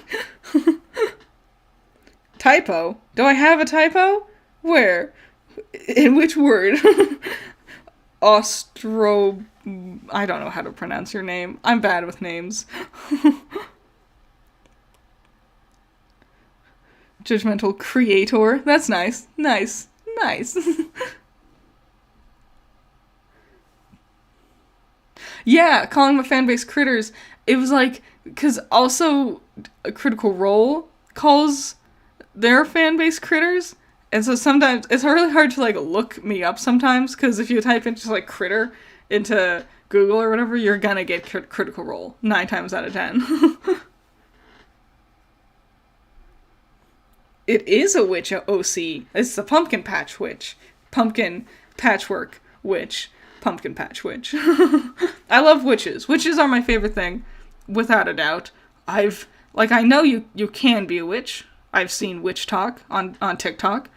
Typo? Do I have a typo? Where? In which word? Ostro... I don't know how to pronounce your name. I'm bad with names. Judgmental Creator. That's nice. Nice. Nice. Yeah, calling my fanbase critters. It was like... Because also, Critical Role calls their fanbase critters. And so sometimes... It's really hard to, like, look me up sometimes. Because if you type in just, like, critter into Google or whatever, you're gonna get Critical Role 9 times out of 10. It is a witch OC. It's the Pumpkin Patch Witch. Pumpkin Patchwork Witch. Pumpkin Patch Witch. I love witches. Witches are my favorite thing, without a doubt. I know you can be a witch. I've seen witch talk on TikTok,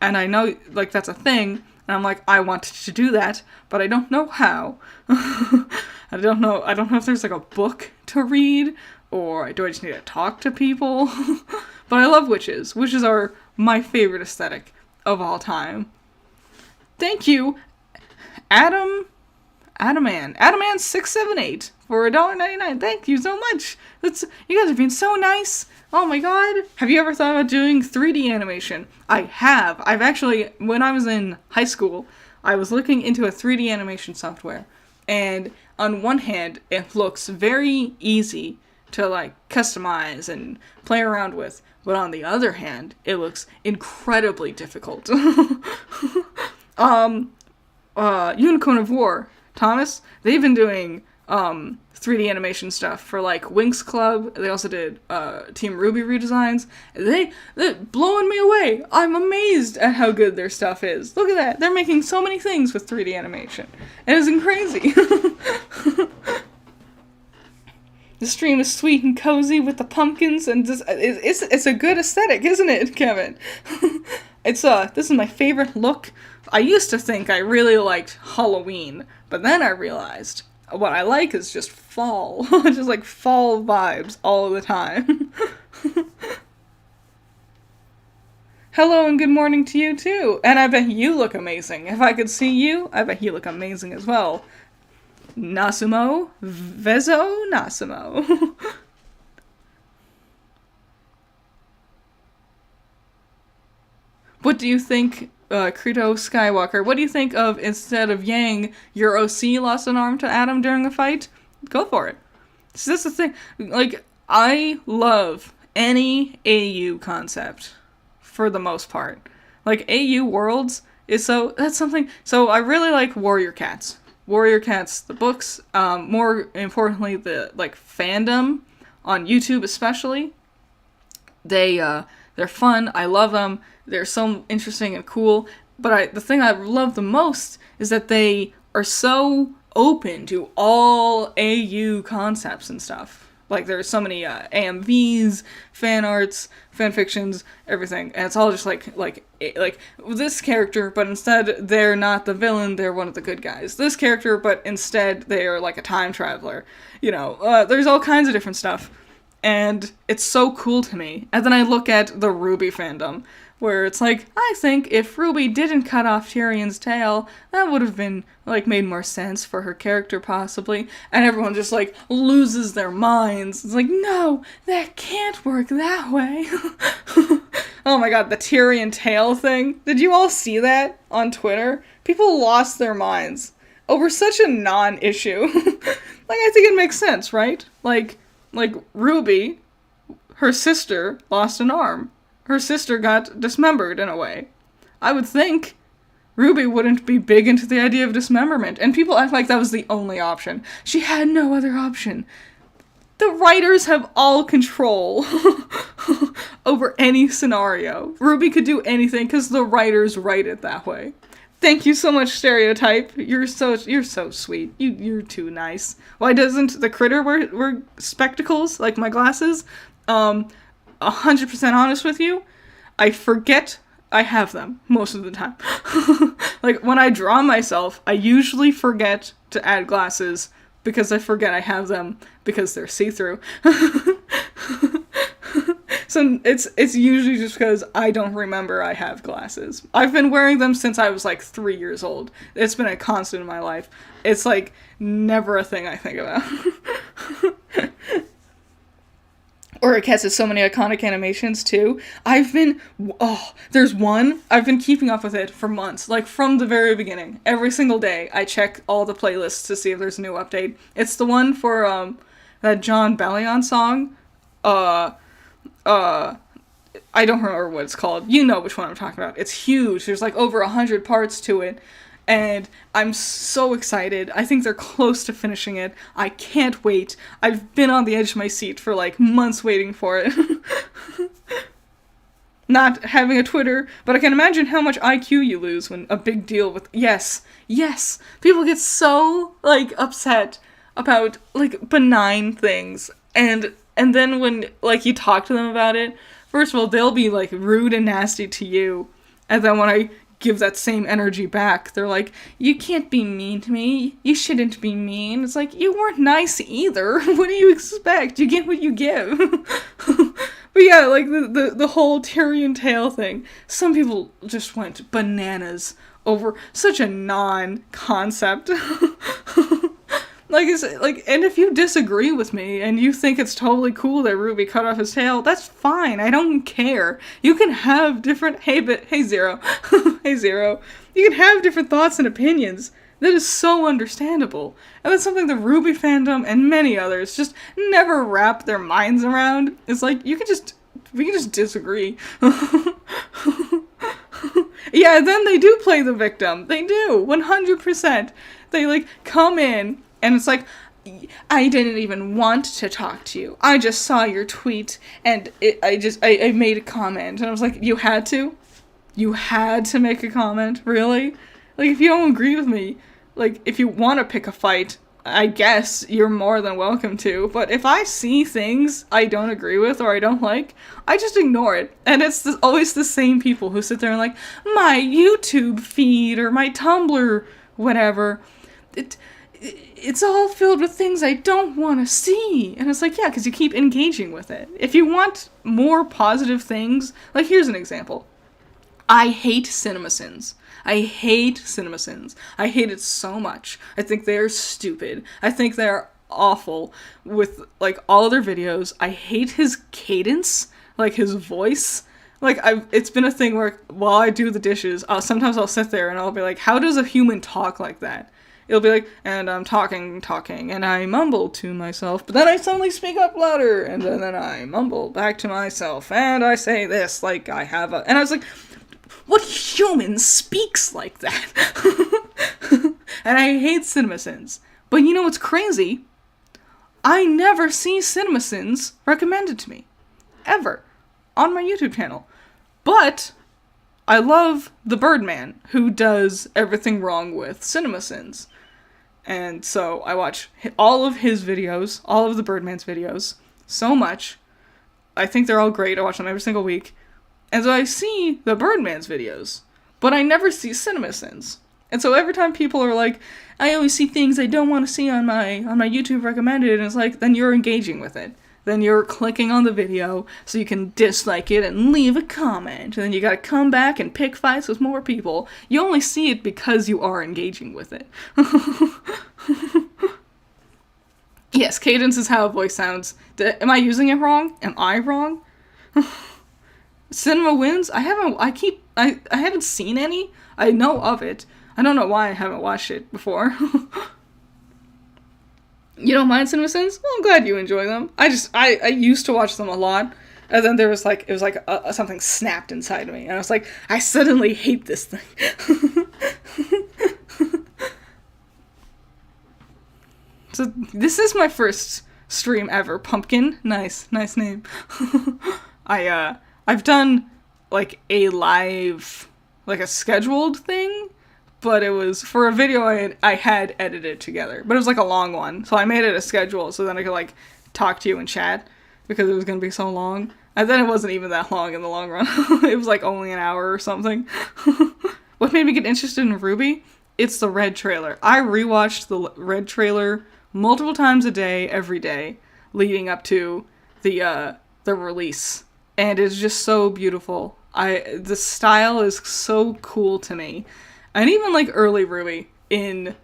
and I know, like, that's a thing, and I'm like, I want to do that, but I don't know how. I don't know if there's, like, a book to read, or do I just need to talk to people? But I love witches. Witches are my favorite aesthetic of all time. Thank you, Adaman678 for $1.99. Thank you so much. You guys have been so nice. Oh my god. Have you ever thought about doing 3D animation? I have. I've actually, when I was in high school, I was looking into a 3D animation software. And on one hand, it looks very easy to like customize and play around with. But on the other hand, it looks incredibly difficult. Unicorn of War, Thomas, they've been doing 3D animation stuff for like Winx Club. They also did Team Ruby redesigns. They're blowing me away. I'm amazed at how good their stuff is. Look at that. They're making so many things with 3D animation. It isn't crazy. The stream is sweet and cozy with the pumpkins, and just, it's a good aesthetic, isn't it, Kevin? This is my favorite look. I used to think I really liked Halloween, but then I realized what I like is just fall. Just like fall vibes all the time. Hello and good morning to you too. And I bet you look amazing. If I could see you, I bet you look amazing as well. Nasumo, Vezo Nasumo. What do you think, Credo Skywalker? What do you think of, instead of Yang, your OC lost an arm to Adam during a fight? Go for it. So that's the thing. Like, I love any AU concept, for the most part. Like, AU Worlds is that's something, so I really like Warrior Cats. Warrior Cats, the books, more importantly, the, like, fandom on YouTube especially. They're fun, I love them, they're so interesting and cool, but the thing I love the most is that they are so open to all AU concepts and stuff. Like, there's so many AMVs, fan arts, fan fictions, everything, and it's all just like this character, but instead they're not the villain, they're one of the good guys. This character, but instead they're like a time traveler. You know, there's all kinds of different stuff, and it's so cool to me. And then I look at the Ruby fandom, where it's like, I think if Ruby didn't cut off Tyrion's tail, that would have been, like, made more sense for her character, possibly. And everyone just, like, loses their minds. It's like, no, that can't work that way. Oh my god, the Tyrion tail thing. Did you all see that on Twitter? People lost their minds over such a non-issue. Like, I think it makes sense, right? Like Ruby, her sister, lost an arm. Her sister got dismembered in a way. I would think Ruby wouldn't be big into the idea of dismemberment, and people act like that was the only option. She had no other option. The writers have all control over any scenario. Ruby could do anything because the writers write it that way. Thank you so much, Stereotype. You're so sweet. You're too nice. Why doesn't the critter wear spectacles like my glasses? 100% honest with you, I forget I have them most of the time. Like, when I draw myself, I usually forget to add glasses because I forget I have them because they're see-through. So it's usually just because I don't remember I have glasses. I've been wearing them since I was like 3 years old. It's been a constant in my life. It's like never a thing I think about. Or Cats has so many iconic animations, too. There's one, I've been keeping up with it for months, like, from the very beginning. Every single day, I check all the playlists to see if there's a new update. It's the one for, that John Bellion song. I don't remember what it's called. You know which one I'm talking about. It's huge. There's, like, over 100 parts to it. And I'm so excited. I think they're close to finishing it. I can't wait. I've been on the edge of my seat for like months waiting for it. Not having a Twitter, but I can imagine how much IQ you lose when a big deal with... Yes. People get so, like, upset about, like, benign things. And then when, like, you talk to them about it, first of all, they'll be, like, rude and nasty to you. And then when I give that same energy back, they're like, you can't be mean to me, you shouldn't be mean. It's like, you weren't nice either. What do you expect? You get what you give. But yeah, like the whole Tyrion tail thing, some people just went bananas over such a non-concept. And if you disagree with me and you think it's totally cool that Ruby cut off his tail, that's fine. I don't care. You can have different, hey Zero, hey Zero, you can have different thoughts and opinions. That is so understandable. And that's something the Ruby fandom and many others just never wrap their minds around. It's like, we can just disagree. Yeah, then they do play the victim. They do, 100%. They, come in, and it's like, I didn't even want to talk to you. I just saw your tweet, and I made a comment. And I was like, you had to? You had to make a comment? Really? If you don't agree with me, if you want to pick a fight, I guess you're more than welcome to. But if I see things I don't agree with or I don't like, I just ignore it. And it's always the same people who sit there and my YouTube feed or my Tumblr, whatever. It's all filled with things I don't want to see. And it's yeah, because you keep engaging with it. If you want more positive things, here's an example. I hate CinemaSins. I hate CinemaSins. I hate it so much. I think they're stupid. I think they're awful with, all of their videos. I hate his cadence, his voice. It's been a thing where, while I do the dishes, sometimes I'll sit there and I'll be how does a human talk like that? It'll be and I'm talking, and I mumble to myself, but then I suddenly speak up louder, and then I mumble back to myself, and I say this, I have a... And I was what human speaks like that? And I hate CinemaSins. But you know what's crazy? I never see CinemaSins recommended to me. Ever. On my YouTube channel. But I love the Birdman, who does everything wrong with CinemaSins. And so I watch all of his videos, all of the Birdman's videos, so much. I think they're all great. I watch them every single week. And so I see the Birdman's videos, but I never see CinemaSins. And so every time people are I always see things I don't want to see on my YouTube recommended, and it's then you're engaging with it. Then you're clicking on the video so you can dislike it and leave a comment. And then you gotta come back and pick fights with more people. You only see it because you are engaging with it. Yes, cadence is how a voice sounds. Am I using it wrong? Am I wrong? Cinema Wins? I haven't seen any. I know of it. I don't know why I haven't watched it before. You don't mind CinemaSins? Well, I'm glad you enjoy them. I used to watch them a lot, and then there was something snapped inside of me, and I was I suddenly hate this thing. So this is my first stream ever. Pumpkin, nice name. I've done a live, a scheduled thing, but it was for a video I had edited together, but it was a long one, so I made it a schedule so then I could talk to you and chat, because it was gonna be so long, and then it wasn't even that long in the long run. It was only an hour or something. What made me get interested in Ruby? It's the Red trailer. I rewatched the Red trailer multiple times a day, every day, leading up to the release. And it's just so beautiful. The style is so cool to me. And even early Ruby in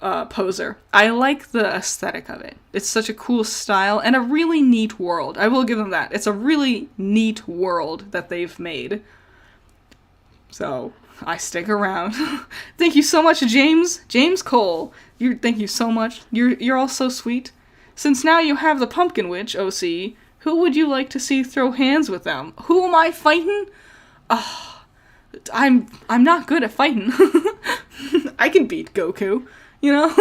Poser. I like the aesthetic of it. It's such a cool style and a really neat world. I will give them that. It's a really neat world that they've made. So, I stick around. Thank you so much, James. James Cole. Thank you so much. You're all so sweet. Since now you have the Pumpkin Witch, OC, who would you like to see throw hands with them? Who am I fighting? I'm not good at fighting. I can beat Goku, you know?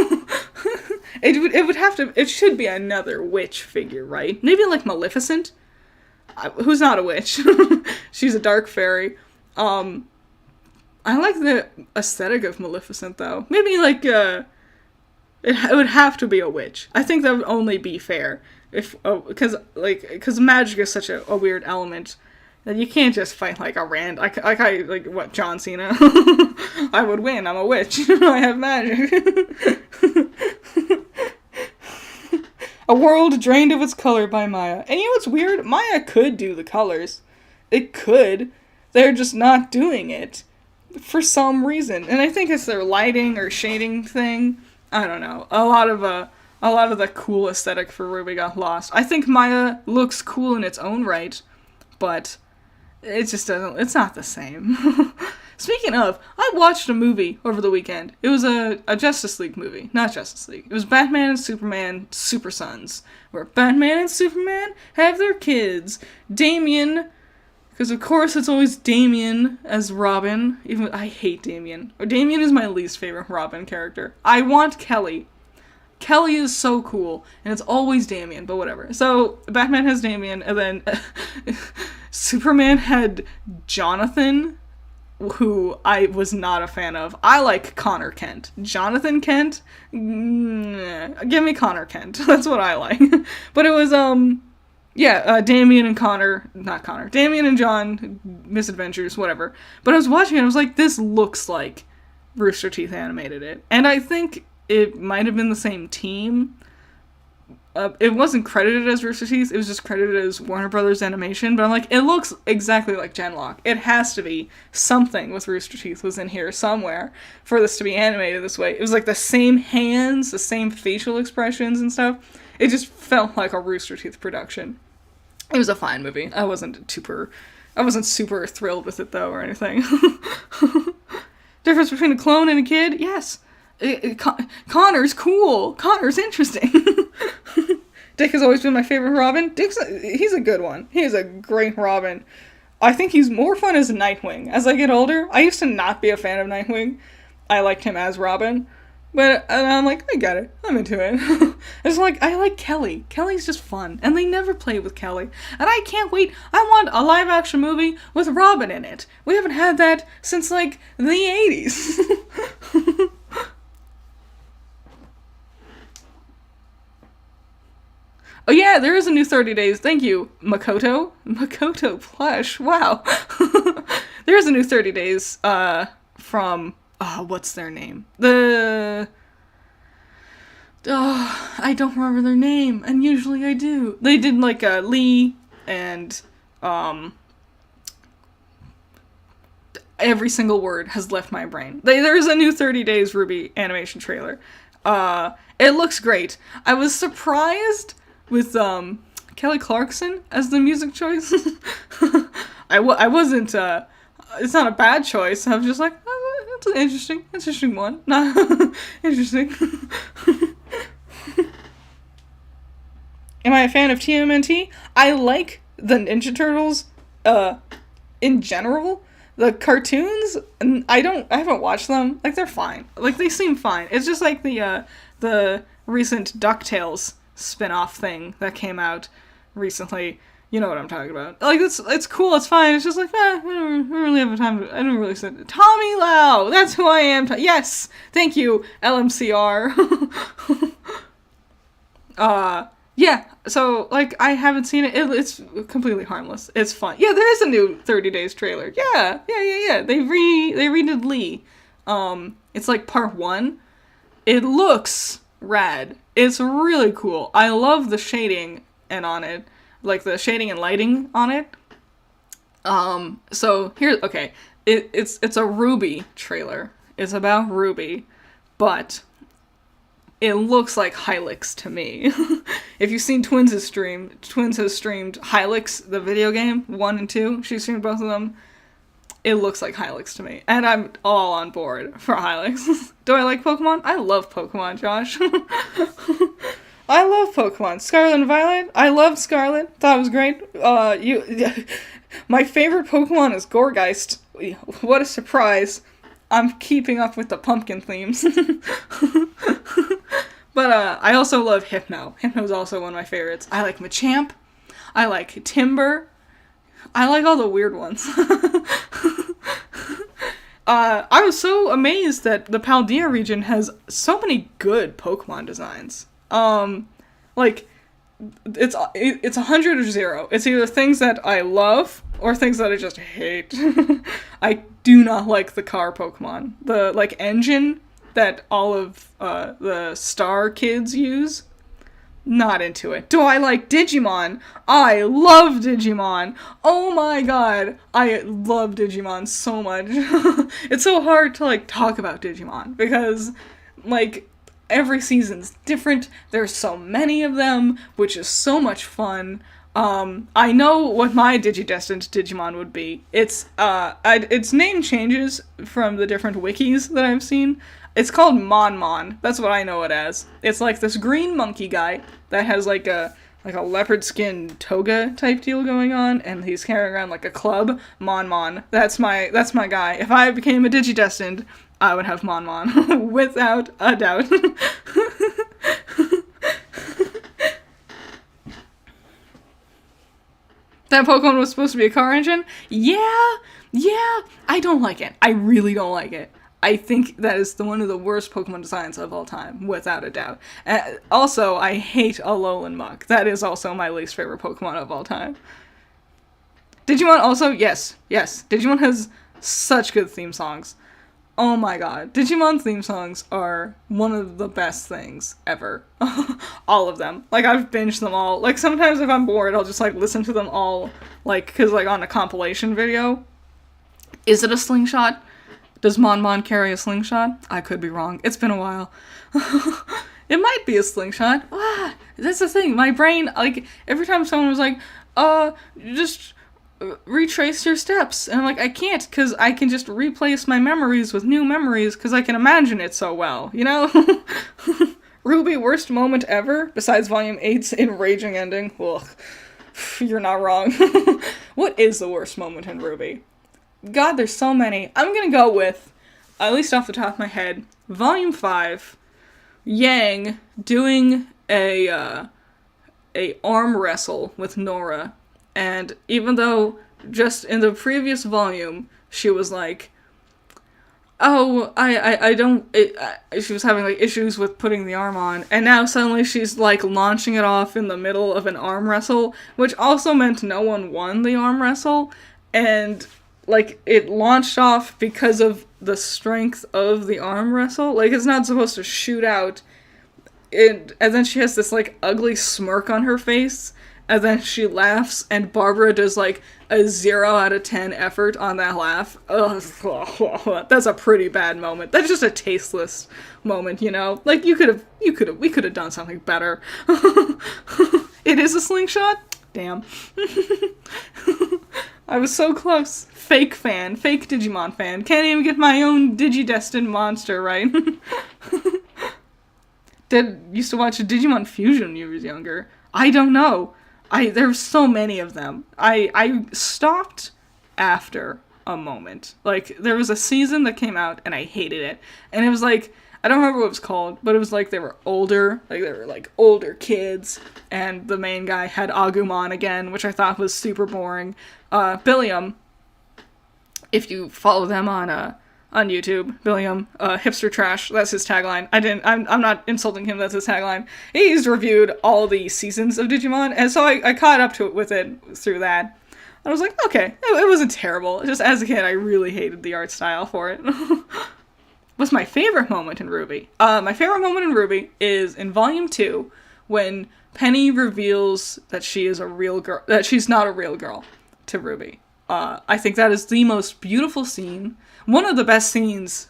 It should be another witch figure, right? Maybe Maleficent? Who's not a witch. She's a dark fairy. I like the aesthetic of Maleficent, though. Maybe, it would have to be a witch. I think that would only be fair. Because magic is such a weird element that you can't just fight a John Cena. I would win, I'm a witch. I have magic. A world drained of its color by Maya. And you know what's weird? Maya could do the colors. It could. They're just not doing it. for some reason. And I think it's their lighting or shading thing. I don't know. A lot of the cool aesthetic for Ruby got lost. I think Maya looks cool in its own right, but it just doesn't, it's not the same. Speaking of, I watched a movie over the weekend. It was a Justice League movie. Not Justice League. It was Batman and Superman Super Sons, where Batman and Superman have their kids. Damian, because of course it's always Damian as Robin. Even I hate Damian. Damian is my least favorite Robin character. I want Kelly. Kelly is so cool, and it's always Damian, but whatever. So, Batman has Damian, and then Superman had Jonathan, who I was not a fan of. I like Connor Kent. Jonathan Kent? Give me Connor Kent. That's what I like. But it was, Damian and Damian and John, misadventures, whatever. But I was watching it, and I was like, this looks like Rooster Teeth animated it. And I think it might have been the same team. It wasn't credited as Rooster Teeth, it was just credited as Warner Brothers Animation, but I'm like, it looks exactly like Genlock. It has to be something with Rooster Teeth was in here somewhere for this to be animated this way. It was like the same hands, the same facial expressions and stuff. It just felt like a Rooster Teeth production. It was a fine movie. I wasn't super thrilled with it though or anything. Difference between a clone and a kid? Yes. Connor's cool. Connor's interesting. Dick has always been my favorite Robin. He's a good one. He is a great Robin. I think he's more fun as Nightwing. As I get older, I used to not be a fan of Nightwing. I liked him as Robin. But I'm like, I get it. I'm into it. It's like, I like Kelly. Kelly's just fun. And they never play with Kelly. And I can't wait. I want a live action movie with Robin in it. We haven't had that since like the 80s. Oh yeah, there is a new 30 Days. Thank you, Makoto. Makoto plush. Wow. There is a new 30 Days from what's their name? I don't remember their name, and usually I do. They did like Lee and every single word has left my brain. There's a new 30 Days RWBY animation trailer. It looks great. I was surprised with Kelly Clarkson as the music choice. I wasn't, it's not a bad choice. I was just like, oh, that's an interesting one. Interesting. Am I a fan of TMNT? I like the Ninja Turtles, in general. The cartoons, I haven't watched them. Like, they're fine. Like, they seem fine. It's just like the recent DuckTales spin-off thing that came out recently. You know what I'm talking about. Like, it's cool, it's fine. It's just like, I don't really have time I don't really sit. Tommy Lau! That's who I am. Yes! Thank you, LMCR. Yeah, so, like, I haven't seen it. It's completely harmless. It's fun. Yeah, there is a new 30 Days trailer. Yeah. They redid Lee. It's like part 1. It looks rad. It's really cool. I love the shading on it. Like, the shading and lighting on it. So, okay. It's a RWBY trailer. It's about RWBY. But it looks like Hylix to me. If you've seen Twins' stream, Twins has streamed Hylix, the video game, 1 and 2. She streamed both of them. It looks like Hylix to me. And I'm all on board for Hylix. Do I like Pokemon? I love Pokemon, Josh. I love Pokemon. Scarlet and Violet. I love Scarlet. Thought it was great. My favorite Pokemon is Gourgeist. What a surprise. I'm keeping up with the pumpkin themes. But I also love Hypno. Hypno's also one of my favorites. I like Machamp. I like Timber. I like all the weird ones. I was so amazed that the Paldea region has so many good Pokemon designs. Like, it's 100 or 0. It's either things that I love or things that I just hate. I do not like the car Pokemon. The, like, engine that all of the Star kids use. Not into it. Do I like Digimon? I love Digimon. Oh my god. I love Digimon so much. It's so hard to, like, talk about Digimon because, like, every season's different. There's so many of them, which is so much fun. I know what my Digidestined Digimon would be. Its name changes from the different wikis that I've seen. It's called Mon. That's what I know it as. It's like this green monkey guy that has like a leopard skin toga type deal going on, and he's carrying around like a club. Mon. That's my guy. If I became a Digidestined, I would have Mon. Without a doubt. That Pokemon was supposed to be a car engine? Yeah, I don't like it. I really don't like it. I think that is one of the worst Pokemon designs of all time, without a doubt. Also, I hate Alolan Muck. That is also my least favorite Pokemon of all time. Digimon also, yes. Digimon has such good theme songs. Oh my god. Digimon theme songs are one of the best things ever. All of them. Like, I've binged them all. Like, sometimes if I'm bored, I'll just, like, listen to them all, like, because, like, on a compilation video. Is it a slingshot? Does Mon carry a slingshot? I could be wrong. It's been a while. It might be a slingshot. That's the thing. My brain, like, every time someone was like, just retrace your steps. And I'm like, I can't, because I can just replace my memories with new memories, because I can imagine it so well, you know? Ruby, worst moment ever, besides Volume 8's enraging ending. Ugh. You're not wrong. What is the worst moment in Ruby? God, there's so many. I'm gonna go with, at least off the top of my head, Volume 5, Yang doing a arm wrestle with Nora. And even though just in the previous volume, she was like, oh, she was having, like, issues with putting the arm on, and now suddenly she's, like, launching it off in the middle of an arm wrestle, which also meant no one won the arm wrestle, and, like, it launched off because of the strength of the arm wrestle. Like, it's not supposed to shoot out, and then she has this, like, ugly smirk on her face, and then she laughs, and Barbara does, like, a 0 out of 10 effort on that laugh. Ugh, that's a pretty bad moment. That's just a tasteless moment, you know? Like, we could have done something better. It is a slingshot? Damn. I was so close. Fake Digimon fan. Can't even get my own Digidestined monster, right? Used to watch Digimon Fusion when you was younger. I don't know. There's so many of them. I stopped after a moment. Like, there was a season that came out, and I hated it. And it was like, I don't remember what it was called, but it was like they were older. Like, they were, like, older kids. And the main guy had Agumon again, which I thought was super boring. Billiam, if you follow them on YouTube, Billiam, hipster trash, that's his tagline. I'm not insulting him, that's his tagline. He's reviewed all the seasons of Digimon, and so I caught up to it with it through that. I was like, okay, it wasn't terrible. Just as a kid, I really hated the art style for it. What's my favorite moment in Ruby? My favorite moment in Ruby is in Volume 2, when Penny reveals that she is a real girl, that she's not a real girl to Ruby. I think that is the most beautiful scene. One of the best scenes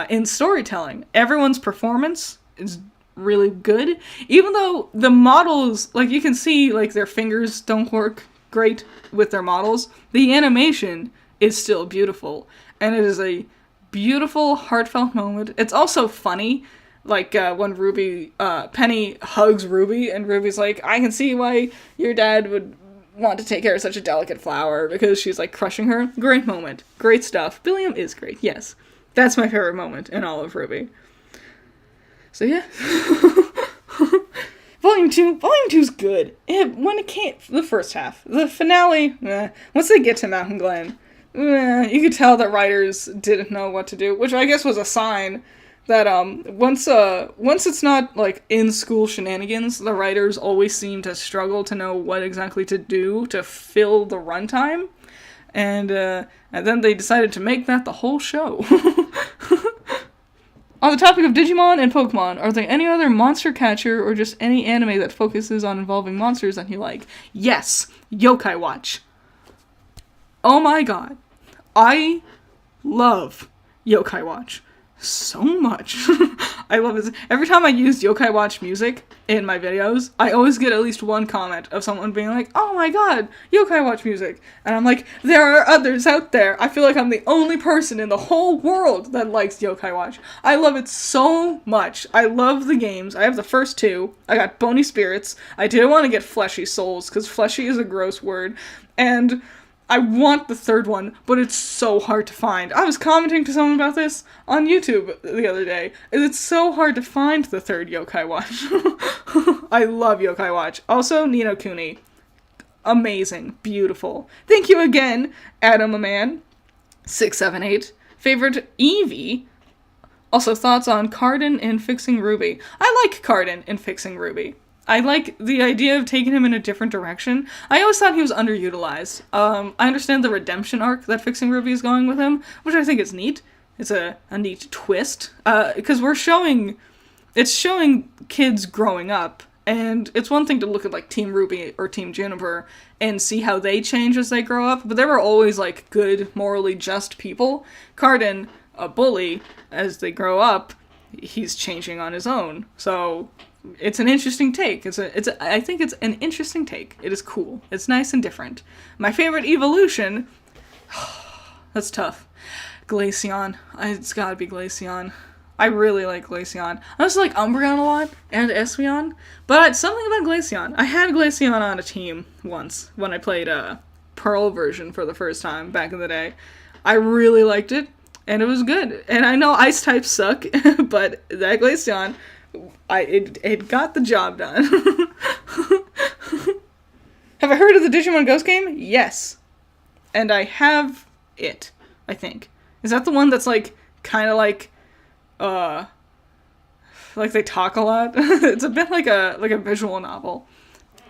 in storytelling. Everyone's performance is really good. Even though the models, like, you can see, like, their fingers don't work great with their models, the animation is still beautiful. And it is a beautiful, heartfelt moment. It's also funny, like, when Penny hugs Ruby, and Ruby's like, I can see why your dad would want to take care of such a delicate flower, because she's, like, crushing her. Great moment. Great stuff. Billiam is great, yes. That's my favorite moment in all of Ruby. So, yeah. Volume 2's good. When it came, the first half. The finale, once they get to Mountain Glen, you could tell that writers didn't know what to do, which I guess was a sign that once it's not, like, in-school shenanigans, the writers always seem to struggle to know what exactly to do to fill the runtime, and then they decided to make that the whole show. On the topic of Digimon and Pokemon, are there any other monster catcher or just any anime that focuses on involving monsters that you like? Yes, Yokai Watch. Oh my god. I love Yokai Watch so much. I love it. Every time I use Yokai Watch music in my videos, I always get at least one comment of someone being like, oh my god, Yokai Watch music. And I'm like, there are others out there. I feel like I'm the only person in the whole world that likes Yokai Watch. I love it so much. I love the games. I have the first two. I got Bony Spirits. I didn't want to get Fleshy Souls, because fleshy is a gross word. And I want the third one, but it's so hard to find. I was commenting to someone about this on YouTube the other day. It's so hard to find the third Yokai Watch. I love Yokai Watch. Also, Ni no Kuni. Amazing. Beautiful. Thank you again, Adam a Man. 678. Favorite Eevee. Also, thoughts on Cardin in Fixing Ruby. I like Cardin in Fixing Ruby. I like the idea of taking him in a different direction. I always thought he was underutilized. I understand the redemption arc that Fixing Ruby is going with him, which I think is neat. It's a neat twist. Because it's showing kids growing up, and it's one thing to look at, like, Team Ruby or Team Juniper and see how they change as they grow up, but they were always, like, good, morally just people. Cardin, a bully, as they grow up, he's changing on his own. So it's an interesting take. I think it's an interesting take. It is cool. It's nice and different. My favorite evolution, that's tough. Glaceon. It's gotta be Glaceon. I really like Glaceon. I also like Umbreon a lot, and Espeon, but something about Glaceon. I had Glaceon on a team once, when I played Pearl version for the first time back in the day. I really liked it, and it was good. And I know ice types suck, but that Glaceon, it got the job done. Have I heard of the Digimon Ghost game? Yes. And I have it, I think. Is that the one that's, like, kind of like they talk a lot? It's a bit like a visual novel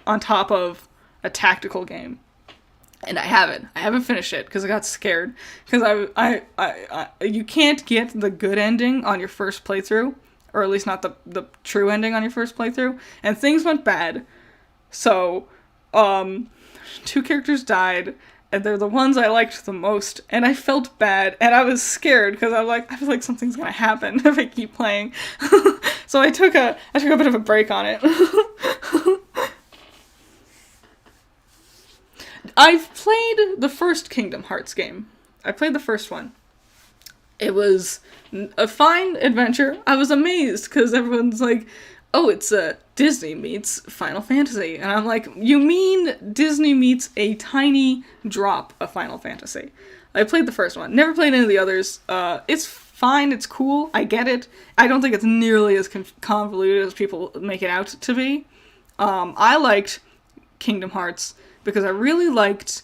on top of a tactical game. And I haven't. I haven't finished it because I got scared. Because you can't get the good ending on your first playthrough. Or at least not the true ending on your first playthrough. And things went bad. So, 2 characters died, and they're the ones I liked the most, and I felt bad, and I was scared, because I feel like something's gonna happen if I keep playing. So I took a bit of a break on it. I've played the first Kingdom Hearts game. I played the first one. It was a fine adventure. I was amazed, because everyone's like, oh, it's Disney meets Final Fantasy. And I'm like, you mean Disney meets a tiny drop of Final Fantasy. I played the first one. Never played any of the others. It's fine. It's cool. I get it. I don't think it's nearly as convoluted as people make it out to be. I liked Kingdom Hearts because I really liked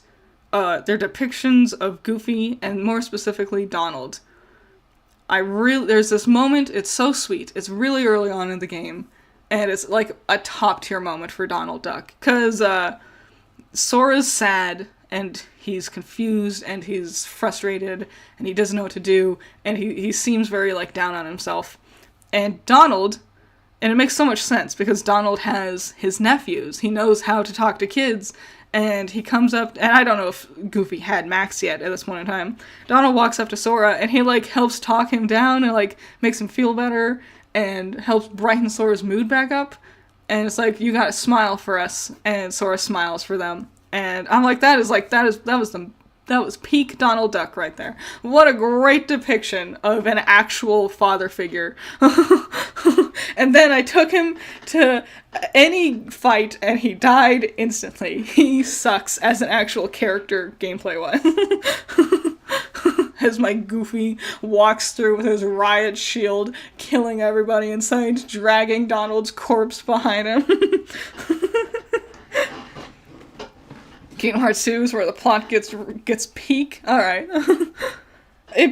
their depictions of Goofy and more specifically Donald. There's this moment, it's so sweet. It's really early on in the game, and it's like a top tier moment for Donald Duck, because Sora's sad, and he's confused, and he's frustrated, and he doesn't know what to do, and he seems very, like, down on himself. And Donald, and it makes so much sense, because Donald has his nephews. He knows how to talk to kids, and he comes up, and I don't know if Goofy had Max yet at this point in time. Donald walks up to Sora, and he, like, helps talk him down, and, like, makes him feel better, and helps brighten Sora's mood back up. And it's like, you gotta smile for us, and Sora smiles for them. And I'm like, that was peak Donald Duck right there. What a great depiction of an actual father figure. And then I took him to any fight, and he died instantly. He sucks as an actual character, gameplay-wise. As my Goofy walks through with his riot shield, killing everybody in sight, dragging Donald's corpse behind him. Kingdom Hearts 2 is where the plot gets peak. Alright.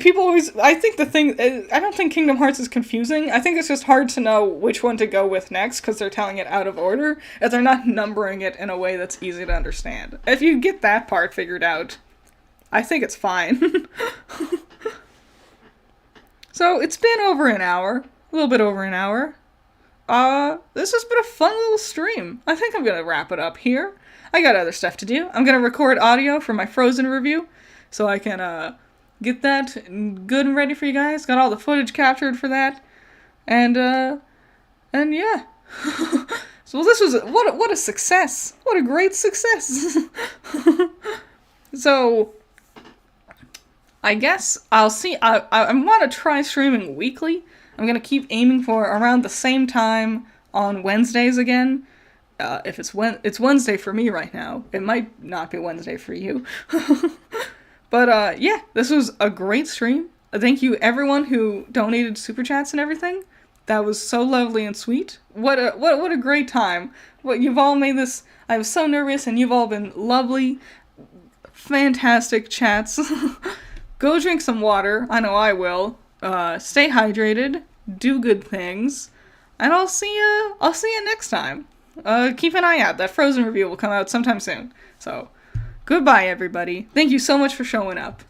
People always, I don't think Kingdom Hearts is confusing. I think it's just hard to know which one to go with next, because they're telling it out of order, and they're not numbering it in a way that's easy to understand. If you get that part figured out, I think it's fine. So it's been over an hour, a little bit over an hour. This has been a fun little stream. I think I'm gonna wrap it up here. I got other stuff to do. I'm gonna record audio for my Frozen review, so I can, get that good and ready for you guys. Got all the footage captured for that. And yeah. So this was, what a success. What a great success. So, I guess I'll see, I want to try streaming weekly. I'm gonna keep aiming for around the same time on Wednesdays again. If it's Wednesday for me right now. It might not be Wednesday for you. But yeah, this was a great stream. Thank you everyone who donated super chats and everything. That was so lovely and sweet. What a great time. You've all made this. I was so nervous and you've all been lovely, fantastic chats. Go drink some water. I know I will. Stay hydrated. Do good things. And I'll see you next time. Keep an eye out. That Frozen review will come out sometime soon. So, goodbye everybody. Thank you so much for showing up.